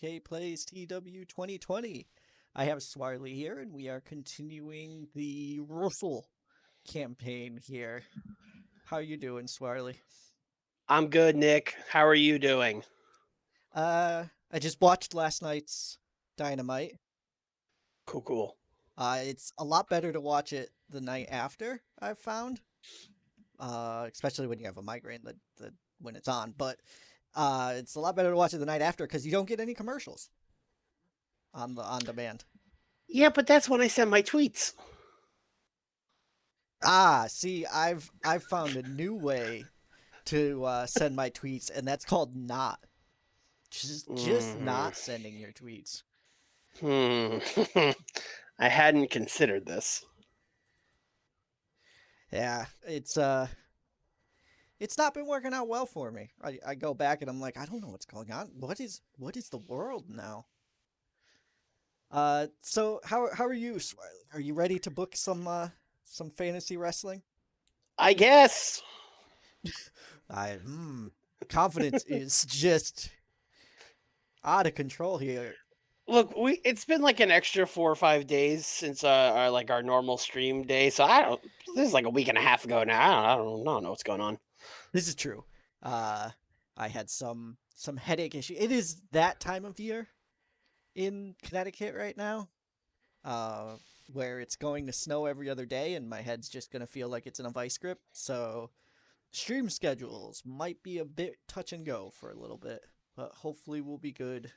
UK Plays TEW 2020. I have Swarley here, and we are continuing the Russell campaign here. How are you doing, Swarley? I'm good, Nick. How are you doing? I just watched last night's Dynamite. Cool. It's a lot better to watch it the night after, I've found. Especially when you have a migraine when it's on. But it's a lot better to watch it the night after because you don't get any commercials on the on demand. Yeah, but that's when I send my tweets. See, I've found a new way to send my tweets, and that's called not. Just not sending your tweets. I hadn't considered this. Yeah, it's not been working out well for me. I go back and I'm like, I don't know what's going on. What is the world now? So how are you, Swarley? Are you ready to book some fantasy wrestling? I guess. Confidence is just out of control here. Look, it's been like an extra 4 or 5 days since our normal stream day. So this is like a week and a half ago now. I don't know what's going on. This is true. I had some headache issue. It is that time of year in Connecticut right now, where it's going to snow every other day, and my head's just gonna feel like it's in a vice grip. So stream schedules might be a bit touch and go for a little bit, but hopefully we'll be good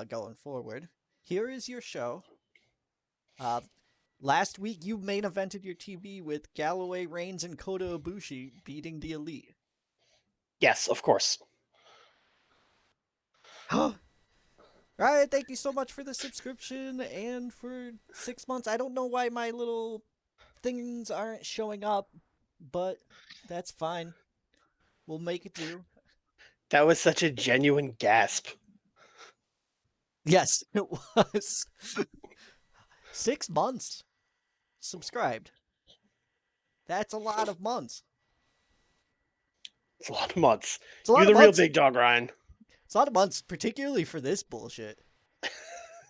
going forward. Here is your show. Last week you main evented your TV with Galloway, Reigns, and Kota Ibushi beating the Elite. Yes, of course. All right, thank you so much for the subscription and for 6 months. I don't know why my little things aren't showing up, but that's fine. We'll make it do. That was such a genuine gasp. Yes, it was. 6 months subscribed. That's a lot of months. It's a lot of months. It's a lot You're of the real months. big dog, Ryan. It's a lot of months, particularly for this bullshit.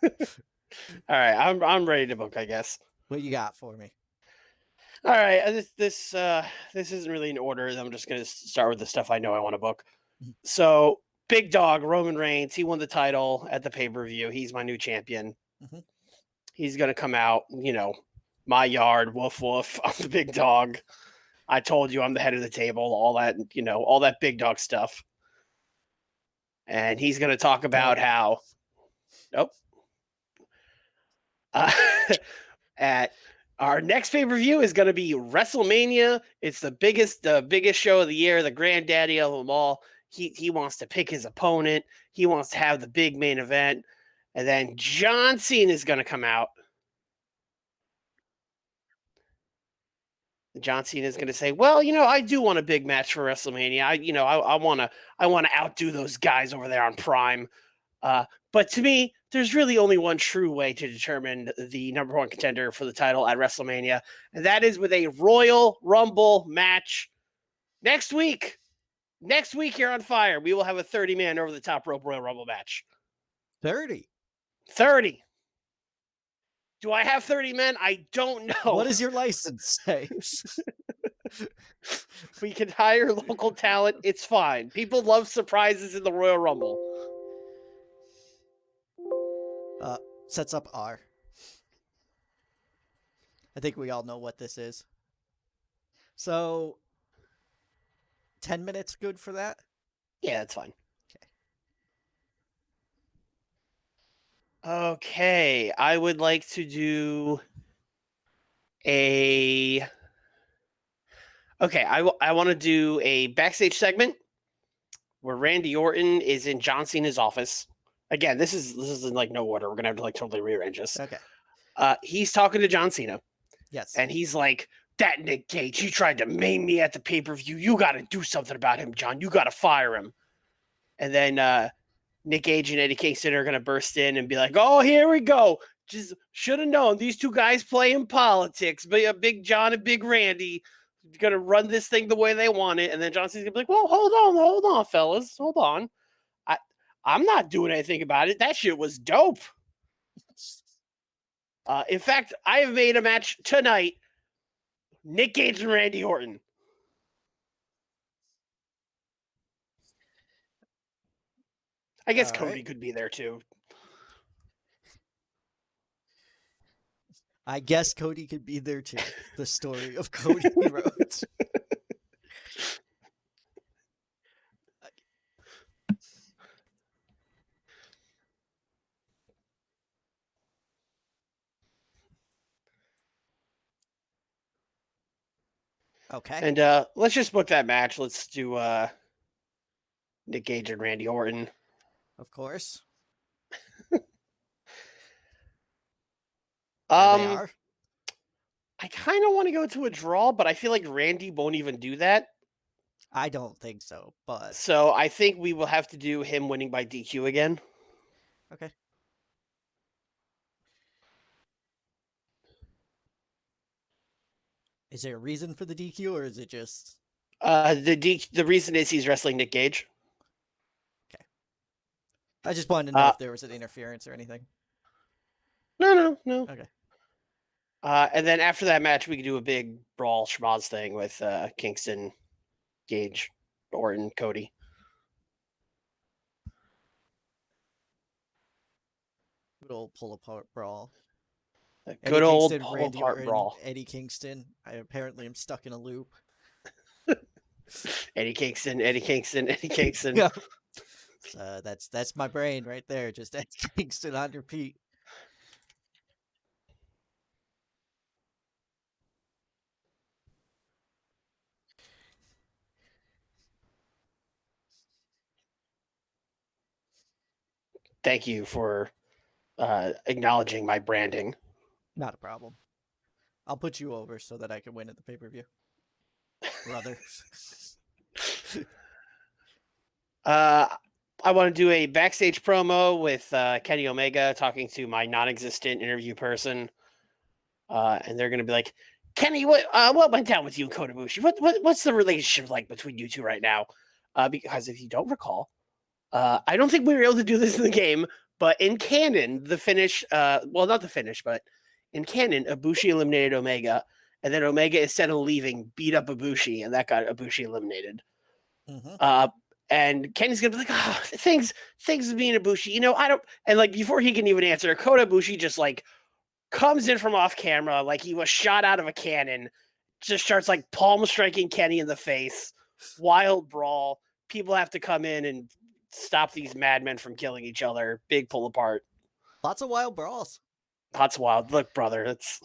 All right, I'm ready to book, I guess. What you got for me? All right, this isn't really in order. I'm just gonna start with the stuff I know I want to book. So, big dog Roman Reigns, he won the title at the pay-per-view. He's my new champion. Mm-hmm. He's gonna come out, my yard, woof woof. I'm the big dog. I told you I'm the head of the table. All that, all that big dog stuff. And he's gonna talk about how. Nope. At our next pay-per-view is going to be WrestleMania. It's the biggest show of the year, the granddaddy of them all. He wants to pick his opponent. He wants to have the big main event. And then John Cena is going to come out. John Cena is going to say, "Well, I do want a big match for WrestleMania. I want to outdo those guys over there on Prime. But to me, there's really only one true way to determine the number one contender for the title at WrestleMania, and that is with a Royal Rumble match next week. Next week here on Fire, we will have a 30-man over-the-top rope Royal Rumble match. 30. Do I have 30 men? I don't know. What does your license say? We can hire local talent. It's fine. People love surprises in the Royal Rumble. Sets up R. I think we all know what this is. So, 10 minutes good for that? Yeah, that's fine. Okay, I would like to do I want to do a backstage segment where Randy Orton is in John Cena's office. Again, this is in like no order. We're gonna have to like totally rearrange this. Okay. He's talking to John Cena. Yes. And he's like, "That Nick Gage, he tried to maim me at the pay-per-view. You got to do something about him, John. You got to fire him." And then Nick Gage and Eddie Kingston are gonna burst in and be like, "Oh, here we go. Just should have known these two guys play in politics. But Big John and Big Randy gonna run this thing the way they want it." And then John Cena's gonna be like, "Well, hold on, fellas, hold on. I'm not doing anything about it. That shit was dope. In fact, I have made a match tonight. Nick Gage and Randy Orton. I guess All Cody right. could be there too. I guess Cody could be there too. The story of Cody Rhodes. Okay. And let's just book that match. Let's do Nick Gage and Randy Orton. Of course. There they Um, are. I kind of want to go to a draw, but I feel like Randy won't even do that. I don't think so, but So I think we will have to do him winning by DQ again. okay. Is there a reason for the DQ, or is it just The reason is he's wrestling Nick Gage. okay? I just wanted to know if there was an interference or anything. No. Okay. And then after that match, we could do a big brawl schmoz thing with Kingston, Gage, Orton, Cody. Good old pull apart brawl. A Eddie good old Kingston, pull Randy apart Orton, brawl. Eddie Kingston. I apparently am stuck in a loop. Eddie Kingston, Eddie Kingston, Eddie Kingston. Yeah. That's my brain right there. Just Eddie Kingston on repeat. Thank you for acknowledging my branding. Not a problem. I'll put you over so that I can win at the pay-per-view. Brother. I want to do a backstage promo with Kenny Omega talking to my non-existent interview person, and they're going to be like, "Kenny, what went down with you and Kota Ibushi? What's the relationship like between you two right now?" Because if you don't recall, I don't think we were able to do this in the game, but in canon, the finish, well, not the finish, but in canon, Ibushi eliminated Omega, and then Omega, instead of leaving, beat up Ibushi, and that got Ibushi eliminated. Mm-hmm. And Kenny's gonna be like, "Oh, things with me and Ibushi, I don't." And like before he can even answer, Kota Ibushi just like comes in from off camera, like he was shot out of a cannon, just starts like palm striking Kenny in the face. Wild brawl. People have to come in and stop these madmen from killing each other. Big pull apart. Lots of wild brawls. That's wild. Look, brother, it's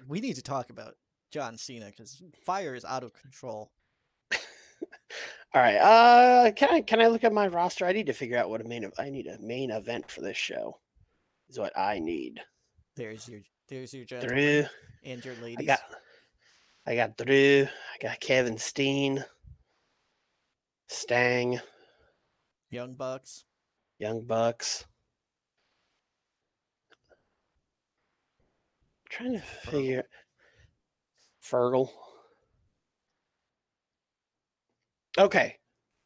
We need to talk about John Cena because Fire is out of control. all right. Can I look at my roster? I need to figure out what I need a main event for this show. Is what I need. There's your gentleman Drew. and your ladies. I got Drew. I got Kevin Steen. Stang. Young Bucks. Young Bucks. I'm trying to figure Fergal. Okay.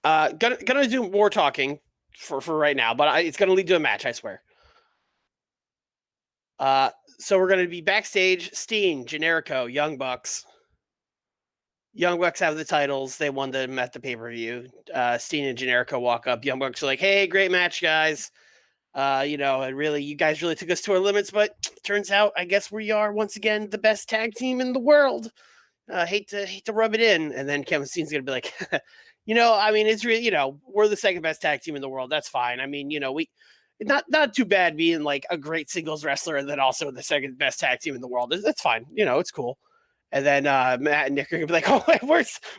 Gonna do more talking for right now, but it's gonna lead to a match, I swear. So we're gonna be backstage. Steen, Generico, Young Bucks. Young Bucks have the titles. They won them at the pay-per-view. Steen and Generico walk up. Young Bucks are like, "Hey, great match, guys. You guys really took us to our limits, but turns out, I guess we are once again the best tag team in the world. Hate to rub it in." And then Kevin Steen's gonna be like, it's really, we're the second best tag team in the world. That's fine. I mean, we not too bad being like a great singles wrestler and then also the second best tag team in the world. That's fine. It's cool. And then Matt and Nick are gonna be like, "Oh,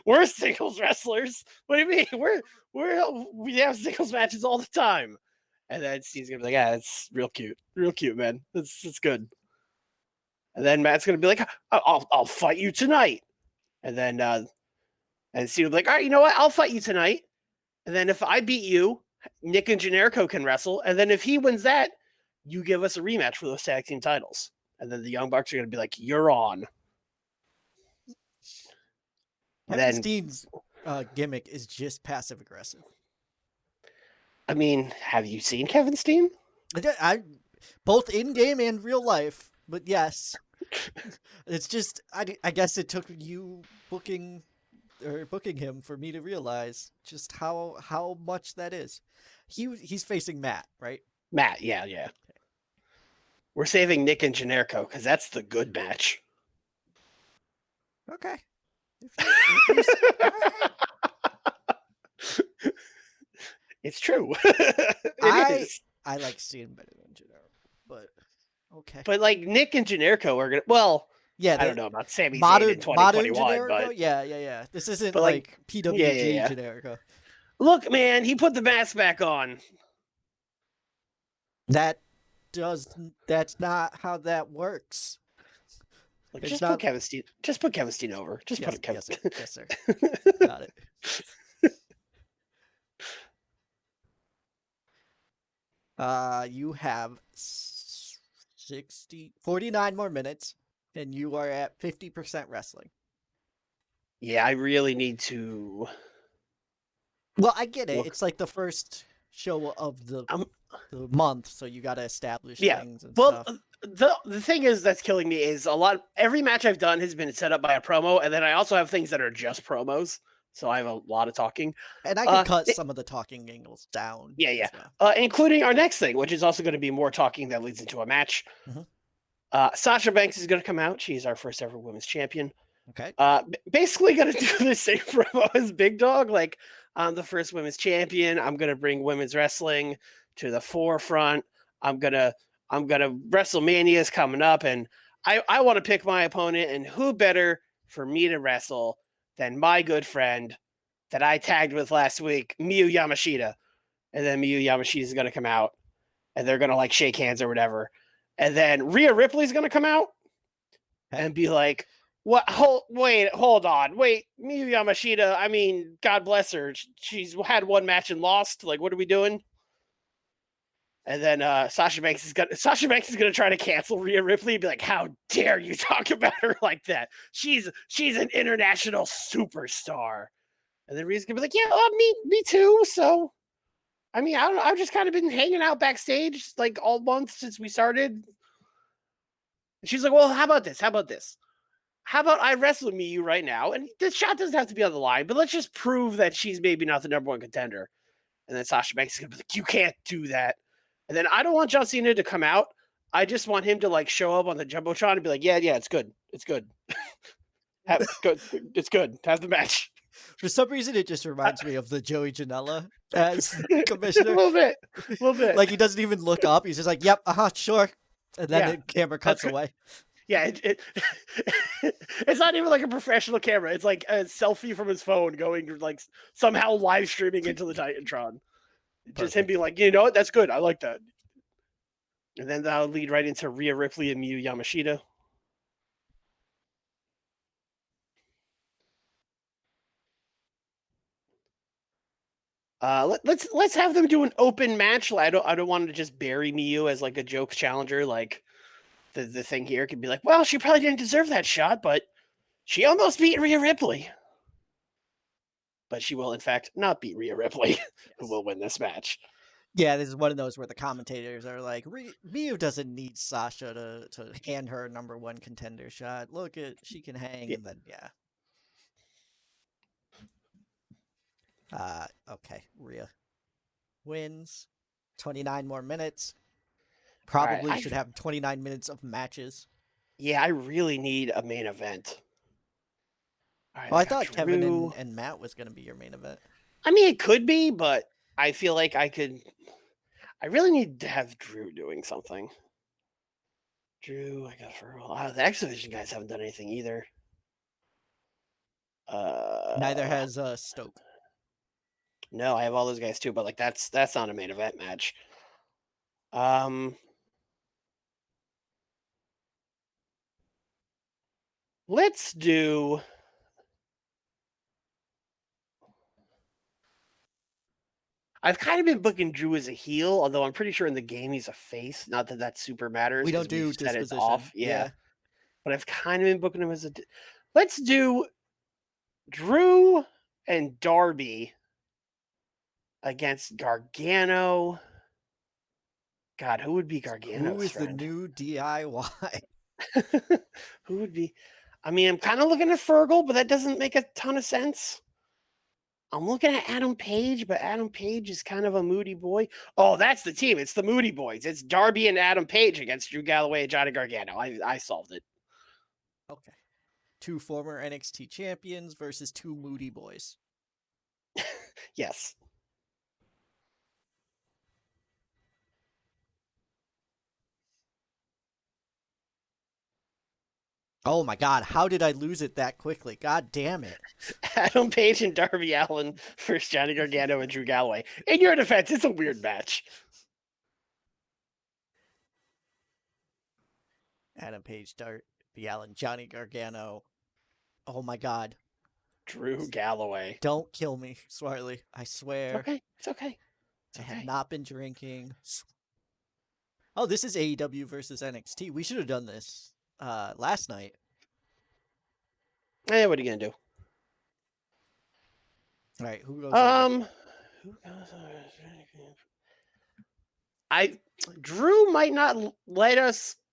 we're singles wrestlers. What do you mean? We have singles matches all the time." And then Steve's gonna be like, "Yeah, it's real cute, man. It's good." And then Matt's gonna be like, "I'll fight you tonight." And then and Steve will be like, "All right, you know what? I'll fight you tonight. And then if I beat you, Nick and Generico can wrestle. And then if he wins that, you give us a rematch for those tag team titles." And then the Young Bucks are gonna be like, "You're on." Kevin Steen's gimmick is just passive aggressive. I mean, have you seen Kevin Steen? I both in game and real life, but yes, it's just I guess it took you booking him for me to realize just how much that is. He's facing Matt, right? Matt, yeah, yeah. We're saving Nick and Generico because that's the good match. Okay. If you all right. It's true. It I is. I like seeing better than Gennaro, but okay. But like Nick and Generico are gonna. Well, Yeah, I don't the know about Sami Zayn in modern 2021, Generico. Yeah. This isn't like, like yeah, yeah, PWG yeah. Generico. Look, man, he put the mask back on. That does that's not how that works. Like, It's just put not. Kevin Steen. Just put Kevin Steen over. Just put Yes, it, Kevin. yes, sir. Got it. You have 49 more minutes, and you are at 50% wrestling. Yeah, I really need to. Well, I get it. Look, It's like the first show of I'm. the month, so you got to establish Yeah. things and Well, stuff. the thing is that's killing me is a lot. Every match I've done has been set up by a promo, and then I also have things that are just promos. So I have a lot of talking. And I could Uh, cut some of the talking angles down Yeah, yeah. as well. Including our next thing, which is also going to be more talking that leads into a match. Mhm. Sasha Banks is going to come out. She's our first ever women's champion. Okay. Basically going to do the same promo as Big Dog. Like, I'm the first women's champion. I'm going to bring women's wrestling to the forefront. I'm gonna WrestleMania is coming up, and I want to pick my opponent, and who better for me to wrestle than my good friend that I tagged with last week, Miyu Yamashita. And then Miyu Yamashita is going to come out, and they're going to like shake hands or whatever. And then Rhea Ripley's going to come out Okay. and be like, "What? Hold on, wait, Miyu Yamashita. I mean, God bless her. She's had one match and lost. Like, what are we doing?" And then Sasha Banks is gonna try to cancel Rhea Ripley and be like, "How dare you talk about her like that? She's an international superstar." And then Rhea's gonna be like, "Yeah, me too." So I mean, I don't know. I've just kind of been hanging out backstage like all month since we started. And she's like, "Well, how about this? How about this? How about I wrestle Miyu right now? And this shot doesn't have to be on the line, but let's just prove that she's maybe not the number one contender." And then Sasha Banks is gonna be like, "You can't do that." And then I don't want John Cena to come out. I just want him to like show up on the jumbotron and be like, "Yeah, it's good. It's good. Good. It's good. Have the match." For some reason, it just reminds me of the Joey Janela as A commissioner. little bit. Like he doesn't even look up. He's just like, "Yep, sure," and then Yeah, the camera cuts away. Yeah, it's not even like a professional camera. It's like a selfie from his phone going like somehow live streaming into the Titantron. Just him Perfect. being like, you know what, that's good. I like that. And then that'll lead right into Rhea Ripley and Miyu Yamashita. Let's have them do an open match. I don't want to just bury Miyu as like a joke challenger. Like the thing here could be like, well, she probably didn't deserve that shot, but she almost beat Rhea Ripley. But she will, in fact, not beat Rhea Ripley, who Yes. will win this match. Yeah, this is one of those where the commentators are like, Miyu doesn't need Sasha to hand her a number one contender shot. Look at she can hang, Yeah. and then yeah. Okay, Rhea wins. 29 more minutes. All right, Probably should have 29 minutes of matches. I really need a main event. All right, Well, I I got thought Kevin Drew. and Matt was going to be your main event. I mean, it could be, but I feel like I could. I really need to have Drew doing something. Drew, I got for a while. The X Division guys haven't done anything either. Neither has Stoke. No, I have all those guys too, but like that's not a main event match. Let's do. I've kind of been booking Drew as a heel, although I'm pretty sure in the game he's a face. Not that that super matters We don't because do we've set it disposition. off. Yeah, Yeah. but I've kind of been booking him as a. Let's do Drew and Darby against Gargano. God, who would be Who Gargano's is the friend? new DIY? Who would be? I mean, I'm kind of looking at Fergal, but that doesn't make a ton of sense. I'm looking at Adam Page, but Adam Page is kind of a moody boy. Oh, that's the team. It's the Moody Boys. It's Darby and Adam Page against Drew Galloway and Johnny Gargano. I solved it. Okay. Two former NXT champions versus two moody boys. Yes. Oh my god, how did I lose it that quickly? God damn it. Adam Page and Darby Allin versus Johnny Gargano and Drew Galloway. In your defense, it's a weird match. Adam Page, Darby Allin, Johnny Gargano. Oh my god. Drew Galloway. Don't kill me, Swartley. I It's swear. okay. It's okay. It's I have okay. not been drinking. Oh, this is AEW versus NXT. We should have done this last night. What are you gonna do? All right, who goes over? Who goes over? Drew might not let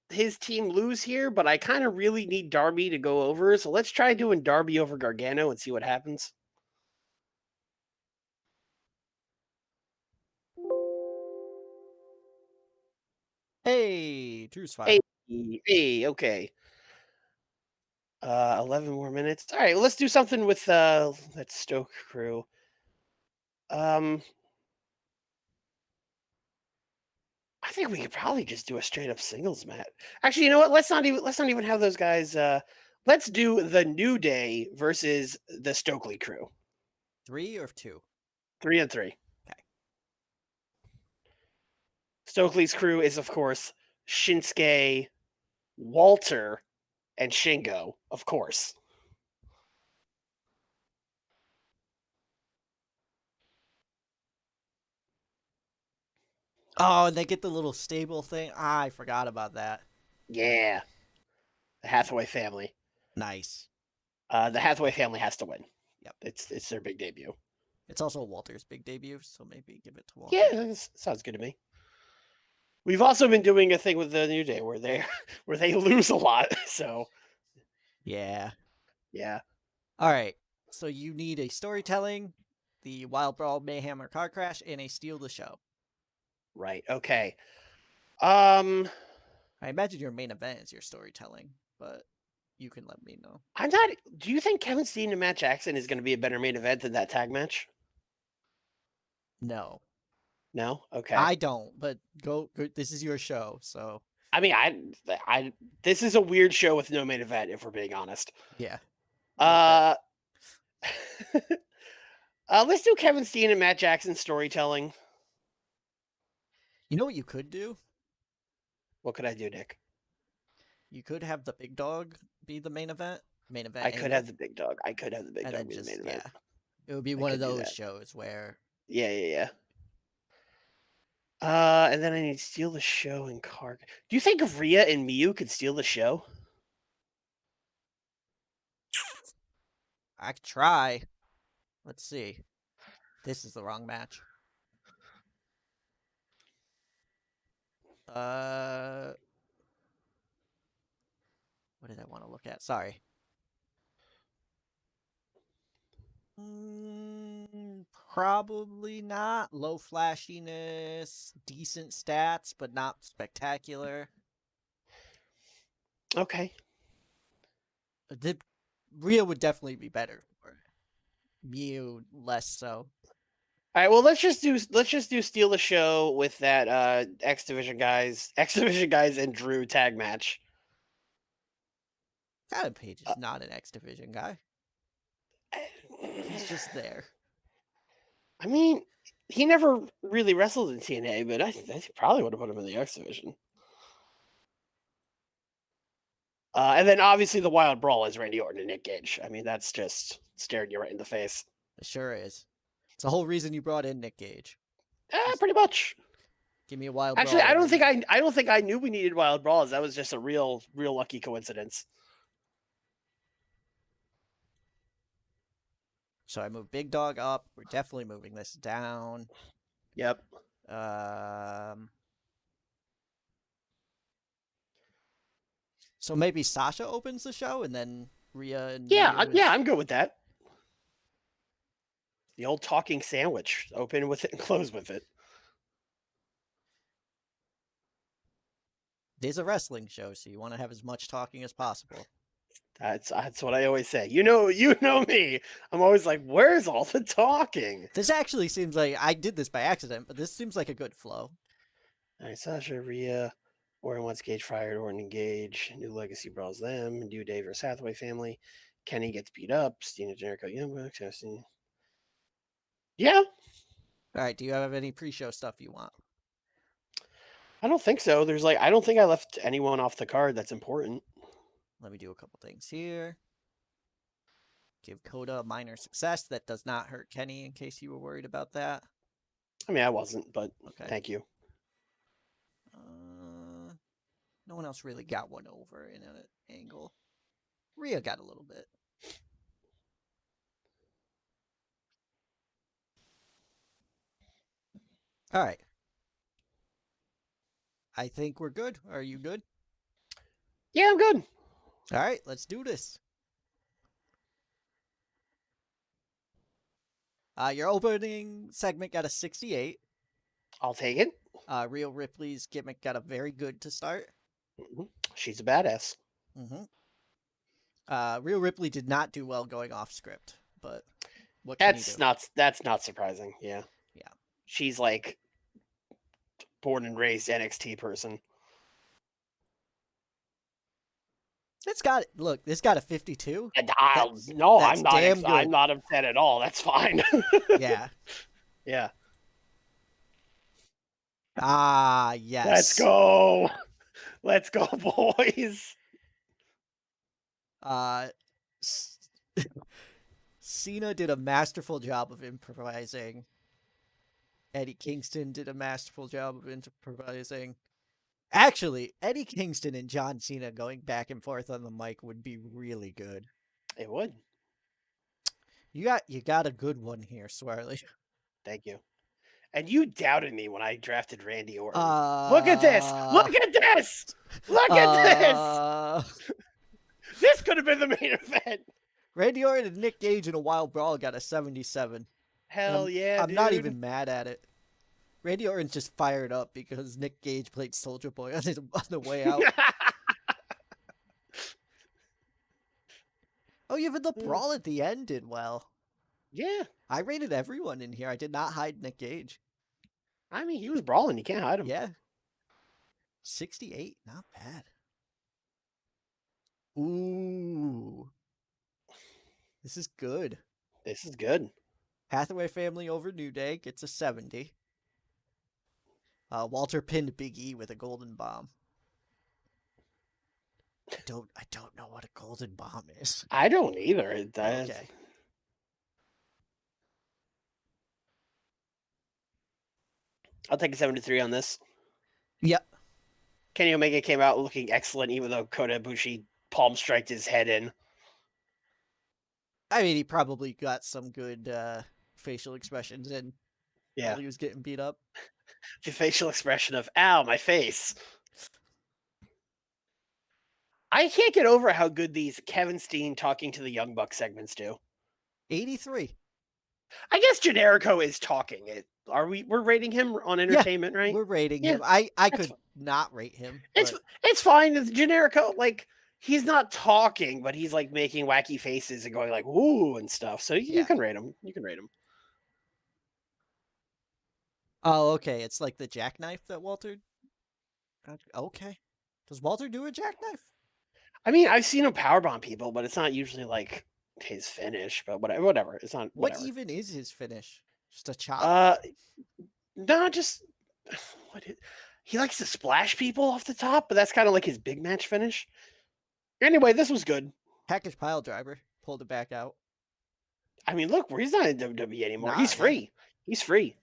his team lose here, but I kind of really need Darby to go over. So let's try doing Darby over Gargano and see what happens. Hey, Drew's Hey, fine. hey, okay. 11 more minutes. All right, let's do something with that Stoke crew. I think we could probably just do a straight up singles match. Actually, you know what? Let's not even have those guys. Let's do the New Day versus the Stokely crew. 3 or 2? 3-3. Okay. Stokely's crew is, of course, Shinsuke, Walter, and Shingo, of course. Oh, and they get the little stable thing. I forgot about that. Yeah, the Hathaway family. Nice. The Hathaway family has to win. Yep. It's their big debut. It's also Walter's big debut, so maybe give it to Walter. Yeah, that sounds good to me. We've also been doing a thing with the New Day where they lose a lot. So Yeah. yeah. All right. So you need a storytelling, the Wild Brawl, Mayhem, or Car Crash, and a Steal the Show. Right. Okay. I imagine your main event is your storytelling, but you can let me know. I'm not. Do you think Kevin Steen and Matt Jackson is going to be a better main event than that tag match? No. No. Okay. I don't, but go. This is your show, so I mean, this is a weird show with no main event, if we're being honest. yeah. Uh, let's do Kevin Steen and Matt Jackson storytelling. You know what you could do? What could I do, Nick? You could have the big dog be the main event. Main event. I could have the big dog. I could have the big and dog then be the just main event. yeah. It would be I one of could do those that. shows where Yeah. And then I need to steal the show and Car. Do you think Rhea and Miyu could steal the show? I could try. Let's see. This is the wrong match. What did I want to look at? Sorry. Probably not. Low flashiness, decent stats, but not spectacular. Okay. Rhea would definitely be better for it. Mew less so. All right. Well, let's just do steal the show with that X Division guys and Drew tag match. Adam Page is not an X Division guy. He's just there. I mean, he never really wrestled in TNA, but I probably would have put him in the X Division. And then obviously the Wild Brawl is Randy Orton and Nick Gage. I mean, that's just staring you right in the face. It sure is. It's the whole reason you brought in Nick Gage. Pretty much. Give me a Wild Actually, Brawl. I don't think I knew we needed Wild Brawls. That was just a real lucky coincidence. So I move Big Dog up. We're definitely moving this down. Yep. So maybe Sasha opens the show and then Rhea and Yeah, Miyu yeah, is. I'm good with that. The old talking sandwich. Open with it and close with it. There's a wrestling show, so you want to have as much talking as possible. That's what I always say. You know me. I'm always like, where's all the talking? This actually seems like I did this by accident, but this seems like a good flow. All right, Sasha, Rhea, Orton wants Gage fired. Orton engage. New Legacy brawls them. New Day versus Hathaway family. Kenny gets beat up. Cena, Jericho, Young Bucks. Yeah, All right, do you have any pre-show stuff you want? I don't think so. I don't think I left anyone off the card that's important. Let me do a couple things here. Give Coda a minor success. That does not hurt Kenny, in case you were worried about that. I mean, I wasn't, but Okay. thank you. No one else really got one over in an angle. Rhea got a little bit. All right. I think we're good. Are you good? Yeah, I'm good. All right, let's do this. Your opening segment got a 68. I'll take it. Rhea Ripley's gimmick got a very good to start. She's a badass. Rhea Ripley did not do well going off script, but what can you do? That's not surprising. Yeah. Yeah. She's like born and raised NXT person. This got a 52. No, that's damn good. I'm not upset at all. That's fine. Yeah. Yeah. Yes. Let's go. Let's go, boys. Cena did a masterful job of improvising. Eddie Kingston did a masterful job of improvising. Actually, Eddie Kingston and John Cena going back and forth on the mic would be really good. It would. You got a good one here, Swarley. Thank you. And you doubted me when I drafted Randy Orton. Look at this! Look at this! Look at this! This could have been the main event. Randy Orton and Nick Gage in a wild brawl got a 77. Hell yeah, I'm dude. not even mad at it. Randy Orton's just fired up because Nick Gage played Soldier Boy on the way out. Oh, even the brawl at the end did well. Yeah. I rated everyone in here. I did not hide Nick Gage. I mean, he was brawling. You can't hide him. Yeah. 68, not bad. Ooh. This is good. This is good. Hathaway family over New Day gets a 70. Walter pinned Big E with a golden bomb. I don't know what a golden bomb is. I don't either. Okay. I'll take a 73 on this. Yep. Kenny Omega came out looking excellent, even though Kota Ibushi palm striked his head in. I mean, he probably got some good facial expressions in while he was getting beat up. The facial expression of, ow, my face. I can't get over how good these Kevin Steen talking to the Young Bucks segments do. 83. I guess Generico is talking. We're rating him on entertainment, right? We're rating him. I could not rate him. It's fine. It's Generico, like, he's not talking, but he's like making wacky faces and going like "woo" and stuff. So you can rate him. You can rate him. Oh, okay. It's like the jackknife that Walter. Okay. Does Walter do a jackknife? I mean, I've seen him powerbomb people, but it's not usually like his finish. But whatever. It's not. Whatever. What even is his finish? Just a chop? No, just he likes to splash people off the top, but that's kind of like his big match finish. Anyway, this was good. Package pile driver pulled it back out. I mean, look, he's not in WWE anymore. He's free. He's free.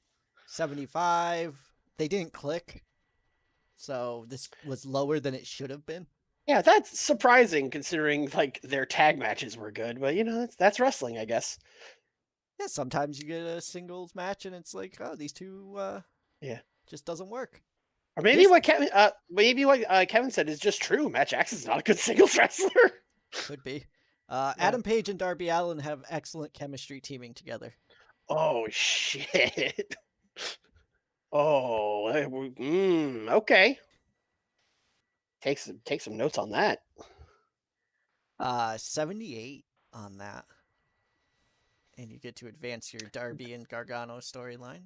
75. They didn't click, so this was lower than it should have been. Yeah, that's surprising considering like their tag matches were good, but that's wrestling, I guess. Yeah, sometimes you get a singles match and it's like, oh, these two Yeah. just doesn't work. Or maybe This what Kevin said is just true. Matt Jackson's not a good singles wrestler. could be. Yeah. Adam Page and Darby Allin have excellent chemistry teaming together. Oh shit. Oh, okay. Take some notes on that. 78 on that. And you get to advance your Darby and Gargano storyline.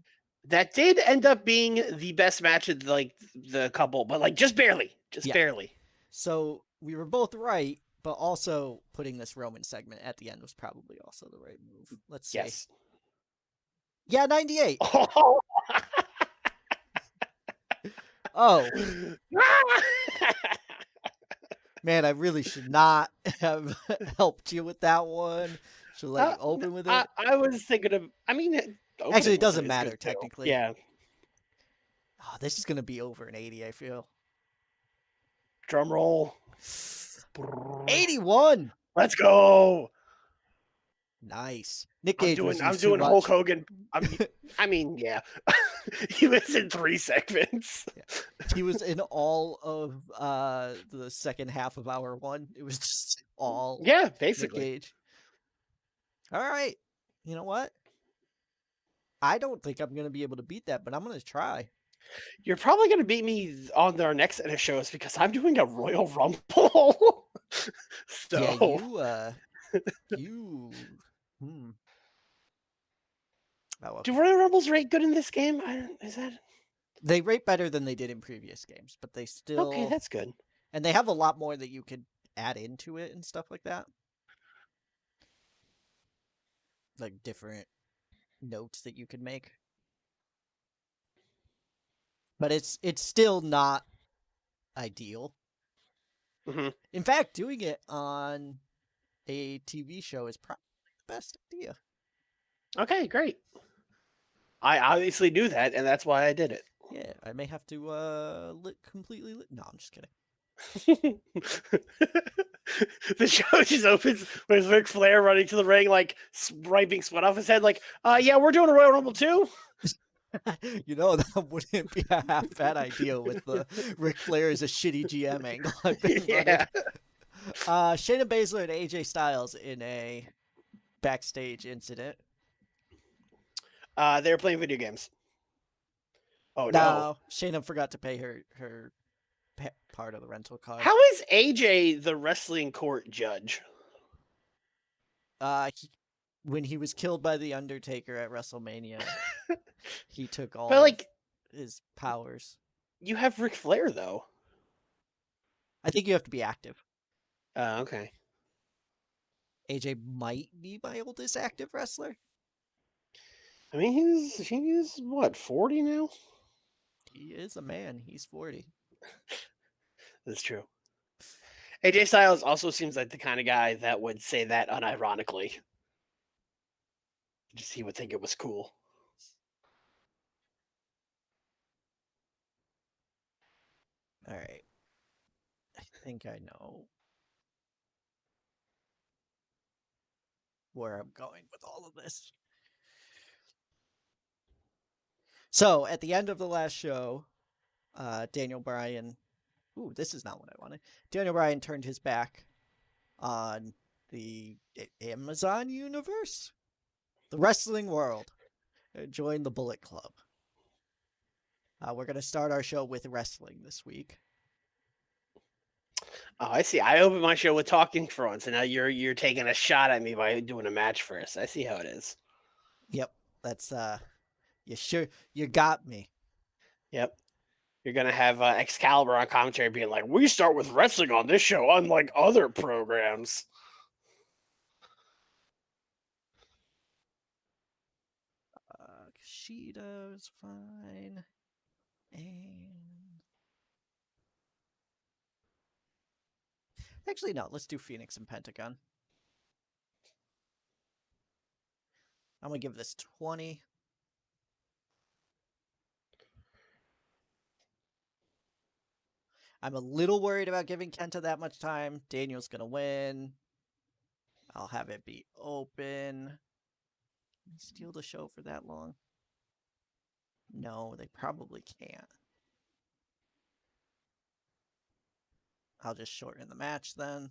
That did end up being the best match of like the couple, but like just barely, Yeah. barely. So we were both right, but also putting this Roman segment at the end was probably also the right move. Let's see. Yes. Yeah, 98. Oh. Oh. Man, I really should not have helped you with that one. Should let you open with it. I was thinking of. I mean, actually, it doesn't matter technically. Yeah. Oh, this is gonna be over an 80. I feel. Drum roll. 81. Let's go. Nice. Nick Gage I'm doing Hulk Hogan. I mean, yeah. He was in 3 segments. Yeah. He was in all of the second half of hour 1. It was just all basically. Nick Gage. All right. You know what? I don't think I'm going to be able to beat that, but I'm going to try. You're probably going to beat me on our next set of shows because I'm doing a Royal Rumble. So yeah, Oh, okay. Do Royal Rumbles rate good in this game? Is that they rate better than they did in previous games, but they still okay? That's good. And they have a lot more that you could add into it and stuff like that, like different notes that you could make. But it's still not ideal. Mm-hmm. In fact, doing it on a TV show is probably the best idea. Okay, great. I obviously knew that, and that's why I did it. Yeah, I may have to completely. No, I'm just kidding. The show just opens with Ric Flair running to the ring, like wiping sweat off his head, like, yeah, we're doing a Royal Rumble too. You know, that wouldn't be a half bad idea with the Ric Flair is a shitty GM angle. I've been running. Shayna Baszler and AJ Styles in a backstage incident. They were playing video games. Oh no! Shayna forgot to pay her part of the rental car. How is AJ the wrestling court judge? When he was killed by the Undertaker at WrestleMania, he took all his powers. You have Ric Flair though. I think you have to be active. Okay. AJ might be my oldest active wrestler. I mean, he's what, 40 now? He is a man. He's 40. That's true. AJ Styles also seems like the kind of guy that would say that unironically. Just he would think it was cool. All right. I think I know where I'm going with all of this. So, at the end of the last show, Daniel Bryan... Ooh, this is not what I wanted. Daniel Bryan turned his back on the Amazon universe, the wrestling world, and joined the Bullet Club. We're going to start our show with wrestling this week. Oh, I see. I opened my show with talking for once, and now you're taking a shot at me by doing a match first. I see how it is. Yep, that's you got me. Yep. You're gonna have Excalibur on commentary being like, "We start with wrestling on this show, unlike other programs." Kushida is fine, and actually no, let's do Phoenix and Pentagon. I'm gonna give this 20. I'm a little worried about giving Kenta that much time. Daniel's gonna win. I'll have it be open. Can they steal the show for that long? No, they probably can't. I'll just shorten the match then.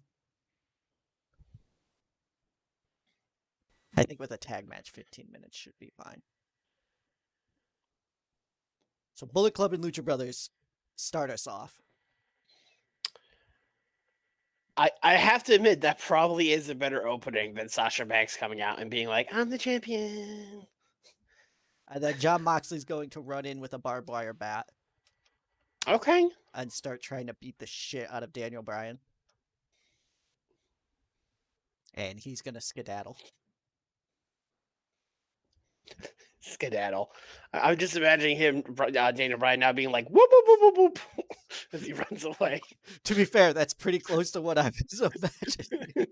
I think with a tag match, 15 minutes should be fine. So Bullet Club and Lucha Brothers start us off. I have to admit that probably is a better opening than Sasha Banks coming out and being like, "I'm the champion." And then John Moxley's going to run in with a barbed wire bat Okay. and start trying to beat the shit out of Daniel Bryan. And he's going to skedaddle. Skedaddle. I'm just imagining him, Daniel Bryan, now being like, "Whoop whoop whoop whoop whoop," as he runs away. To be fair, that's pretty close to what I've imagined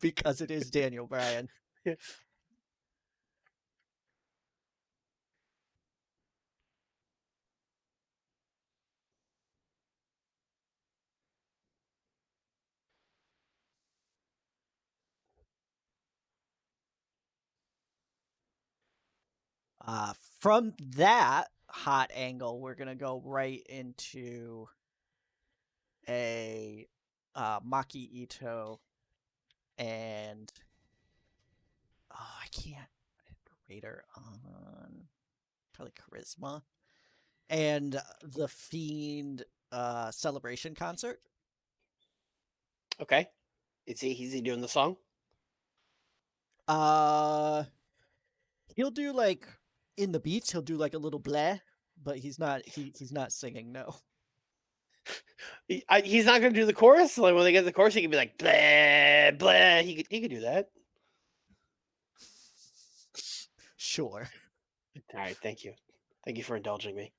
because it is Daniel Bryan. Yeah. From that hot angle, we're gonna go right into a Maki Ito and I can't greater on probably charisma and the Fiend celebration concert. Okay. Is he doing the song? He'll do like in the beats. He'll do like a little bleh, but he's not singing. No. He's not going to do the chorus. Like when they get to the chorus, he can be like blah blah. He could do that. Sure. All right, thank you for indulging me.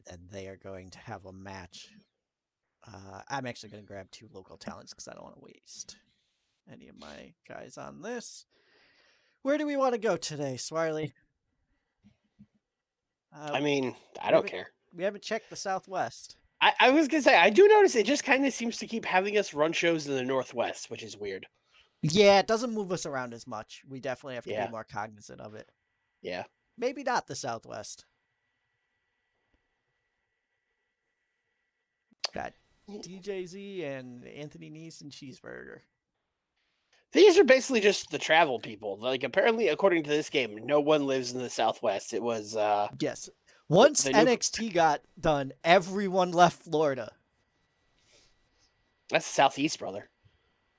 And they are going to have a match. I'm actually going to grab 2 local talents because I don't want to waste any of my guys on this. Where do we want to go today, Swarley? I mean, I we don't haven't- care. We haven't checked the Southwest. I was gonna say I do notice it just kind of seems to keep having us run shows in the Northwest, which is weird. Yeah, it doesn't move us around as much. We definitely have to Yeah. be more cognizant of it. Yeah. Maybe not the Southwest. Got DJZ and Anthony Nese and Cheeseburger. These are basically just the travel people. Like apparently, according to this game, no one lives in the Southwest. It was Yes. Once the new- NXT got done, everyone left Florida. that's the Southeast, brother.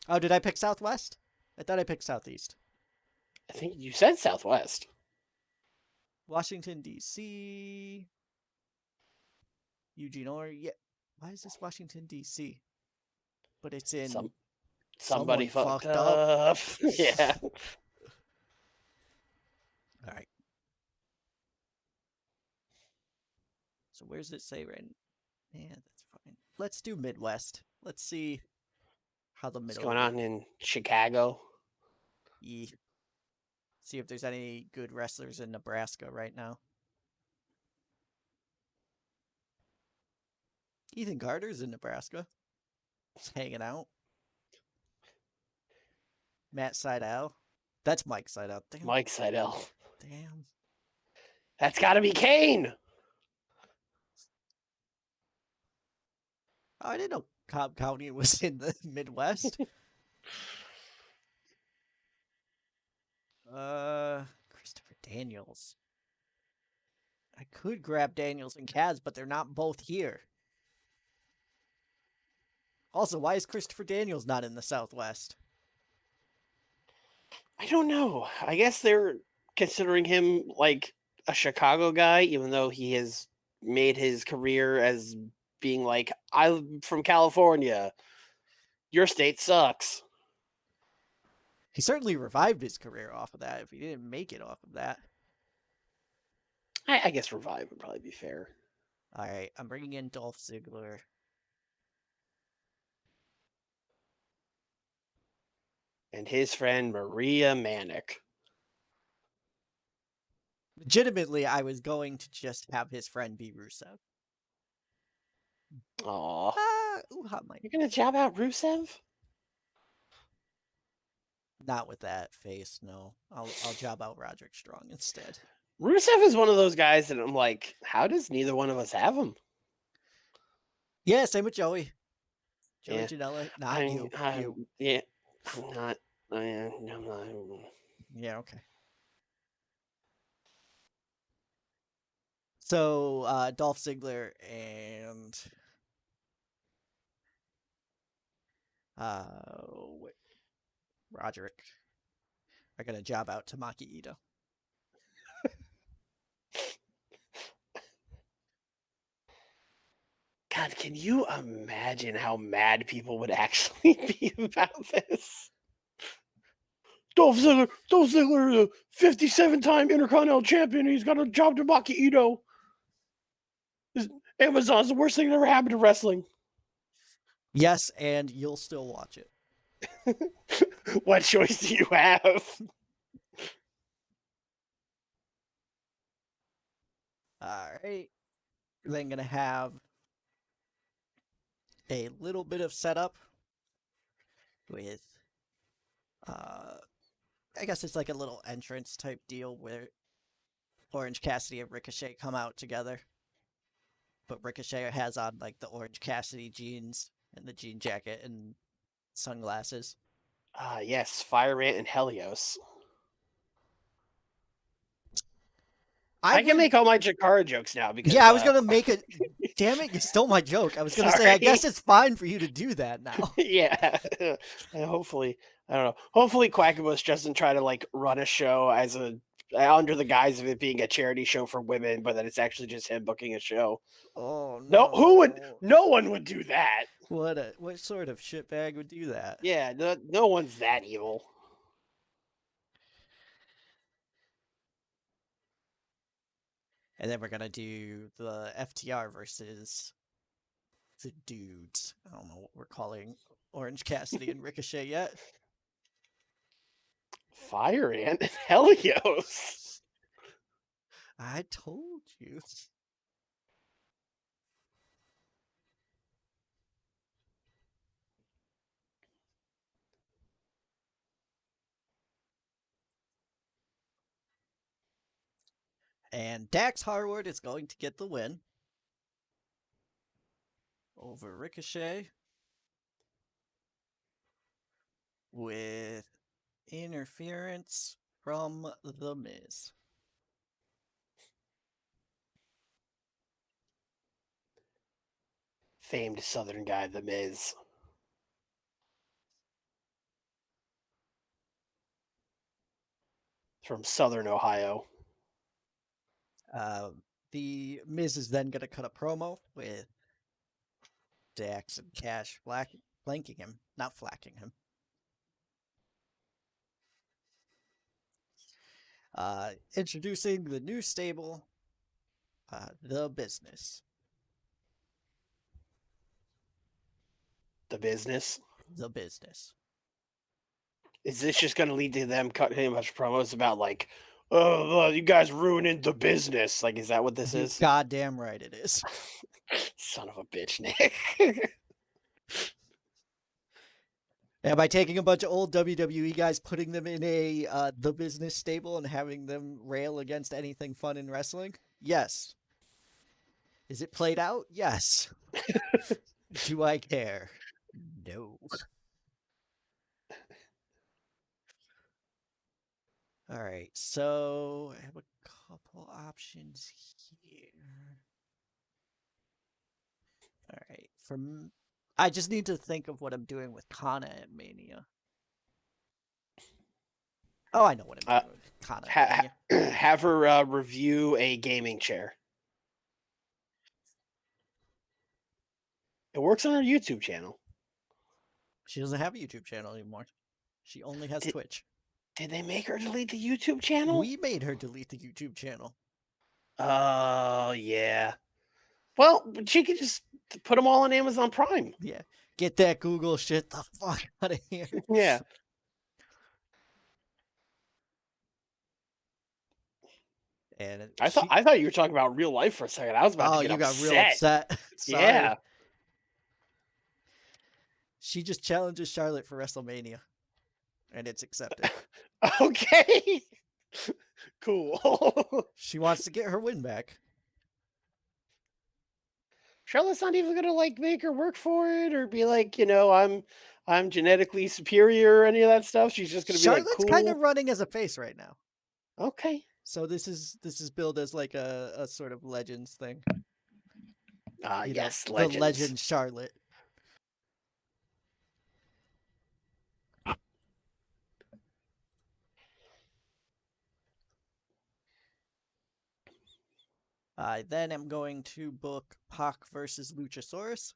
Oh, did I pick Southwest? I thought I picked Southeast. I think you said Southwest. Washington, D.C. Eugene, or yeah. Why is this Washington, D.C.? But it's in Somebody someone fucked up. Yeah. All right. So where's it say right? Yeah, that's fine. Let's do Midwest. Let's see how the What's middle. going on in Chicago? Yeah. See if there's any good wrestlers in Nebraska right now. Ethan Carter's in Nebraska. Just hanging out. Matt Sydal. That's Mike Sydal. Damn. Mike Seidel. Damn. That's got to be Kane. Oh, I didn't know Cobb County was in the Midwest. Christopher Daniels. I could grab Daniels and Kaz, but they're not both here. Also, why is Christopher Daniels not in the Southwest? I don't know. I guess they're considering him like a Chicago guy, even though he has made his career as being like, I'm from California. Your state sucks. He certainly revived his career off of that if he didn't make it off of that. I guess revive would probably be fair. All right, I'm bringing in Dolph Ziggler. And his friend Maria Manic. Legitimately, I was going to just have his friend be Rusev. Aw. Uha might. You're gonna jab out Rusev? Not with that face, no. I'll job out Roderick Strong instead. Rusev is one of those guys that I'm like, how does neither one of us have him? Yeah, same with Joey. Joey Yeah. Janela, not you. You. Yeah. I'm not. I'm not. Yeah, okay. So Dolph Ziggler and wait, Roderick are gonna job out Tamaki Ito. God, can you imagine how mad people would actually be about this? Dolph Ziggler, the 57-time Intercontinental Champion. He's got a job to Maki Ito. Amazon's the worst thing that ever happened to wrestling. Yes, and you'll still watch it. What choice do you have? All right. Then gonna have a little bit of setup with I guess it's like a little entrance type deal where Orange Cassidy and Ricochet come out together. But Ricochet has on like the Orange Cassidy jeans and the jean jacket and sunglasses. Yes, Fire Ant and Helios. I can would, make all my Jakara jokes now because yeah, I was gonna make it. Damn it, you stole my joke. I was gonna say, I guess it's fine for you to do that now. Yeah. Hopefully, I don't know. Hopefully, Quackabush doesn't try to like run a show as a under the guise of it being a charity show for women, but that it's actually just him booking a show. Oh No, who would? no! No one would do that. What sort of shitbag would do that? Yeah, no one's that evil. And then we're gonna do the FTR versus the dudes. I don't know what we're calling Orange Cassidy and Ricochet yet. Fire Ant and Helios. I told you. And Dax Harwood is going to get the win over Ricochet with interference from The Miz. Famed Southern guy, The Miz. From Southern Ohio. The Miz is then going to cut a promo with Dax and Cash flanking him, not flacking him. Introducing the new stable, The Business. The Business. The Business. Is this just going to lead to them cutting a bunch of promos about like, oh, you guys ruining the business? Like, is that what this is? Goddamn right it is. Son of a bitch, Nick. And by taking a bunch of old WWE guys, putting them in a The Business stable and having them rail against anything fun in wrestling? Yes. Is it played out? Yes. Do I care? No. All right, so I have a couple options here. All right, I just need to think of what I'm doing with Kana at Mania. Oh, I know what I'm doing with Kana at Mania. Have her review a gaming chair. It works on her YouTube channel. She doesn't have a YouTube channel anymore. She only has Twitch. Did they make her delete the YouTube channel? We made her delete the YouTube channel. Oh, yeah. Well, she could just put them all on Amazon Prime. Yeah. Get that Google shit the fuck out of here. Yeah. And I thought you were talking about real life for a second. I was about to get upset. Real upset. Sorry. Yeah. She just challenges Charlotte for WrestleMania, and it's accepted. Okay. Cool. She wants to get her win back. Charlotte's not even gonna like make her work for it or be like, I'm genetically superior or any of that stuff. She's just gonna be like, Charlotte's kind cool. of running as a face right now. Okay. So this is billed as like a sort of legends thing. Yes, The legends. legend Charlotte. I then am going to book Pac versus Luchasaurus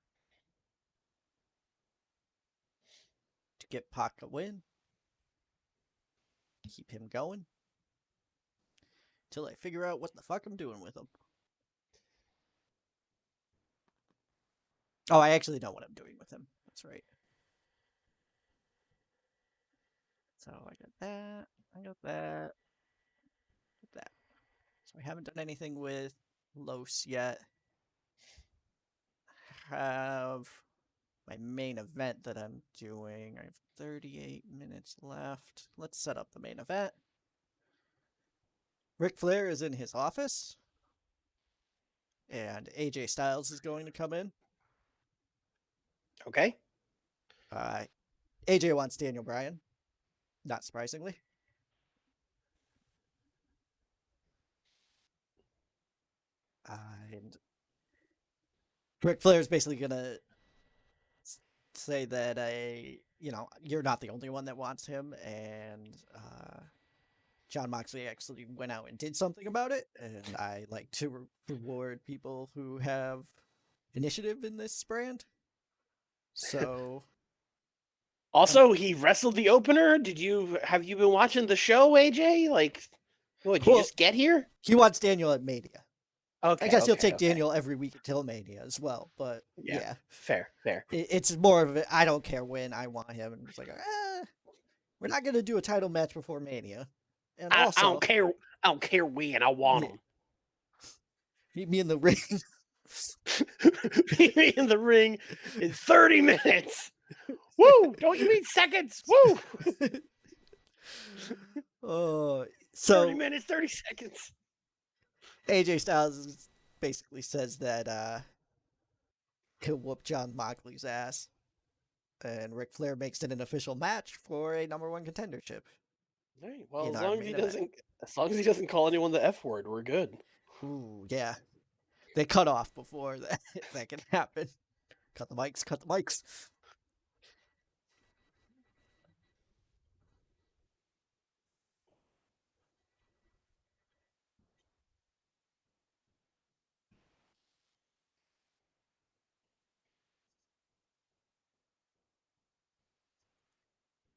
to get Pac a win. Keep him going till I figure out what the fuck I'm doing with him. Oh, I actually know what I'm doing with him. That's right. So I got that. I got that. Got that. So I haven't done anything with Los yet. I have my main event that I'm doing. I have 38 minutes left. Let's set up the main event. Ric Flair is in his office, and AJ Styles is going to come in. Okay. AJ wants Daniel Bryan, not surprisingly. And Ric Flair is basically gonna say that you're not the only one that wants him, and John Moxley actually went out and did something about it, and I like to reward people who have initiative in this brand. So Also, he wrestled the opener. Have you been watching the show, AJ? Like, what, you well, just get here? he wants Daniel at Mania. Okay. I guess he'll okay, take okay. Daniel every week until Mania as well, but yeah. Fair. It's more of a I don't care when, I want him, and it's like we're not gonna do a title match before Mania, and I also don't care. I don't care when. I want yeah, him. meet me in the ring. Meet me in the ring in 30 minutes. Woo! Don't you mean seconds? Woo! Oh, 30 so minutes, 30 seconds. AJ Styles basically says that he'll whoop John Moxley's ass, and Ric Flair makes it an official match for a #1 contendership. All right, well, In as our long as he main event. doesn't call anyone the F word, we're good. Ooh, yeah. They cut off before that can happen. Cut the mics, cut the mics.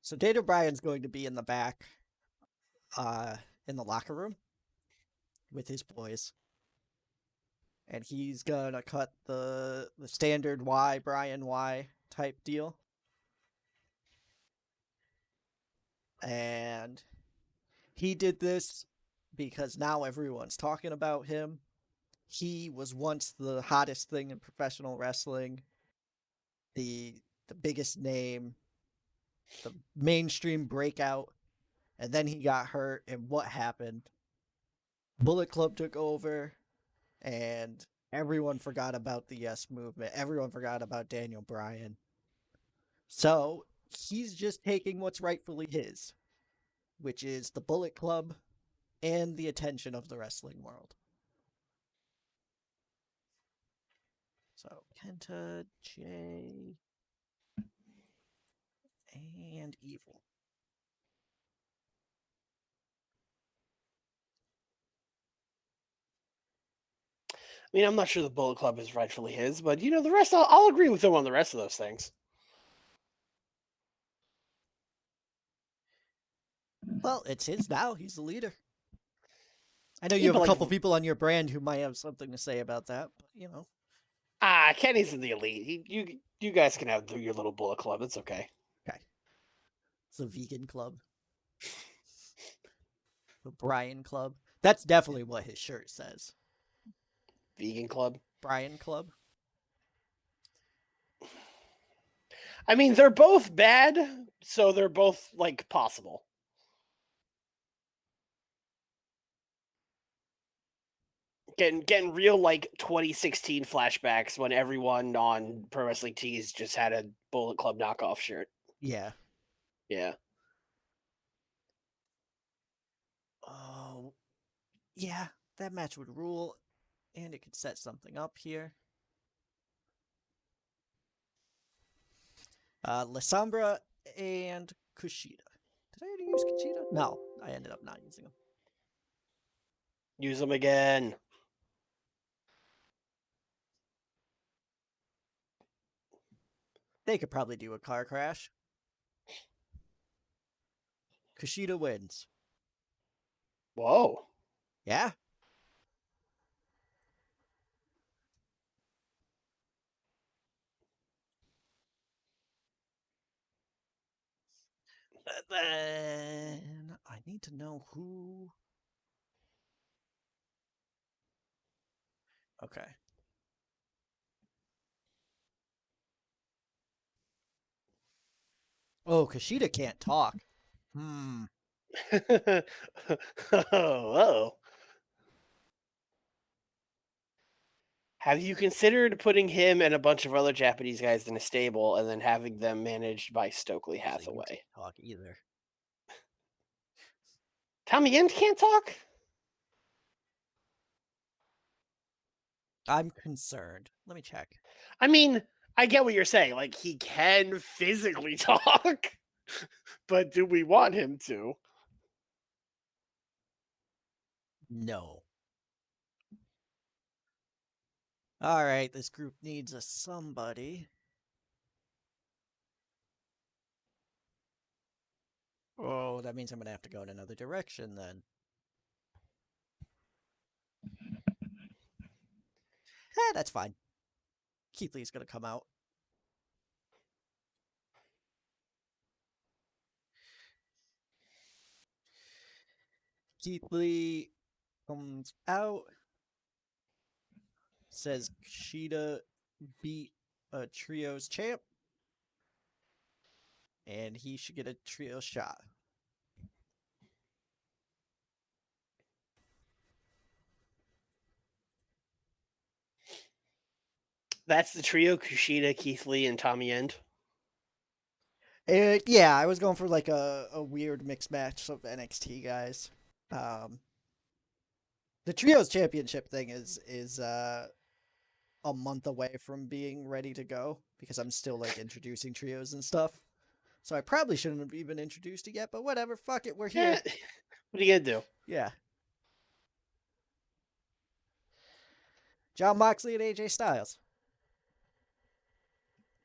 So Daniel Bryan's going to be in the back, in the locker room with his boys. And he's gonna cut the standard Y, Bryan Y type deal. And he did this because now everyone's talking about him. He was once the hottest thing in professional wrestling, the biggest name, the mainstream breakout, and then he got hurt. And what happened? Bullet Club took over, and everyone forgot about the Yes Movement. Everyone forgot about Daniel Bryan. So he's just taking what's rightfully his, which is the Bullet Club and the attention of the wrestling world. So Kenta, Jay, and Evil. I mean, I'm not sure the Bullet Club is rightfully his, but the rest, I'll agree with him on the rest of those things. Well, it's his now. He's the leader. I know you Yeah, have but a like, couple people on your brand who might have something to say about that, but Kenny's in the elite. You guys can have your little Bullet Club. It's okay. Okay. It's a vegan club. The Bryan Club. That's definitely what his shirt says. Vegan Club. Bryan Club. I mean, they're both bad, so they're both like possible. Getting real like 2016 flashbacks when everyone on Pro Wrestling Tees just had a Bullet Club knockoff shirt. Yeah. Yeah. Oh, yeah. That match would rule, and it could set something up here. Lasambra and Kushida. Did I already use Kushida? No, I ended up not using him. Use them again. They could probably do a car crash. Kushida wins. Whoa. Yeah. Then I need to know who. Okay. Oh, Kushida can't talk. Hmm. Oh. Have you considered putting him and a bunch of other Japanese guys in a stable and then having them managed by Stokely So you Hathaway? can't talk either. Tommy End can't talk? I'm concerned. Let me check. I mean, I get what you're saying. Like, he can physically talk, but do we want him to? No. All right, this group needs a somebody. Oh, that means I'm gonna have to go in another direction then. That's fine. Keith Lee's gonna come out. Keith Lee comes out, says Kushida beat a trios champ, and he should get a trio shot. That's the trio: Kushida, Keith Lee, and Tommy End. Yeah, I was going for like a weird mixed match of NXT guys. The trios championship thing is a month away from being ready to go because I'm still like introducing trios and stuff. So I probably shouldn't have even introduced it yet, but whatever. Fuck it, we're here. What are you gonna do? Yeah. John Moxley and AJ Styles.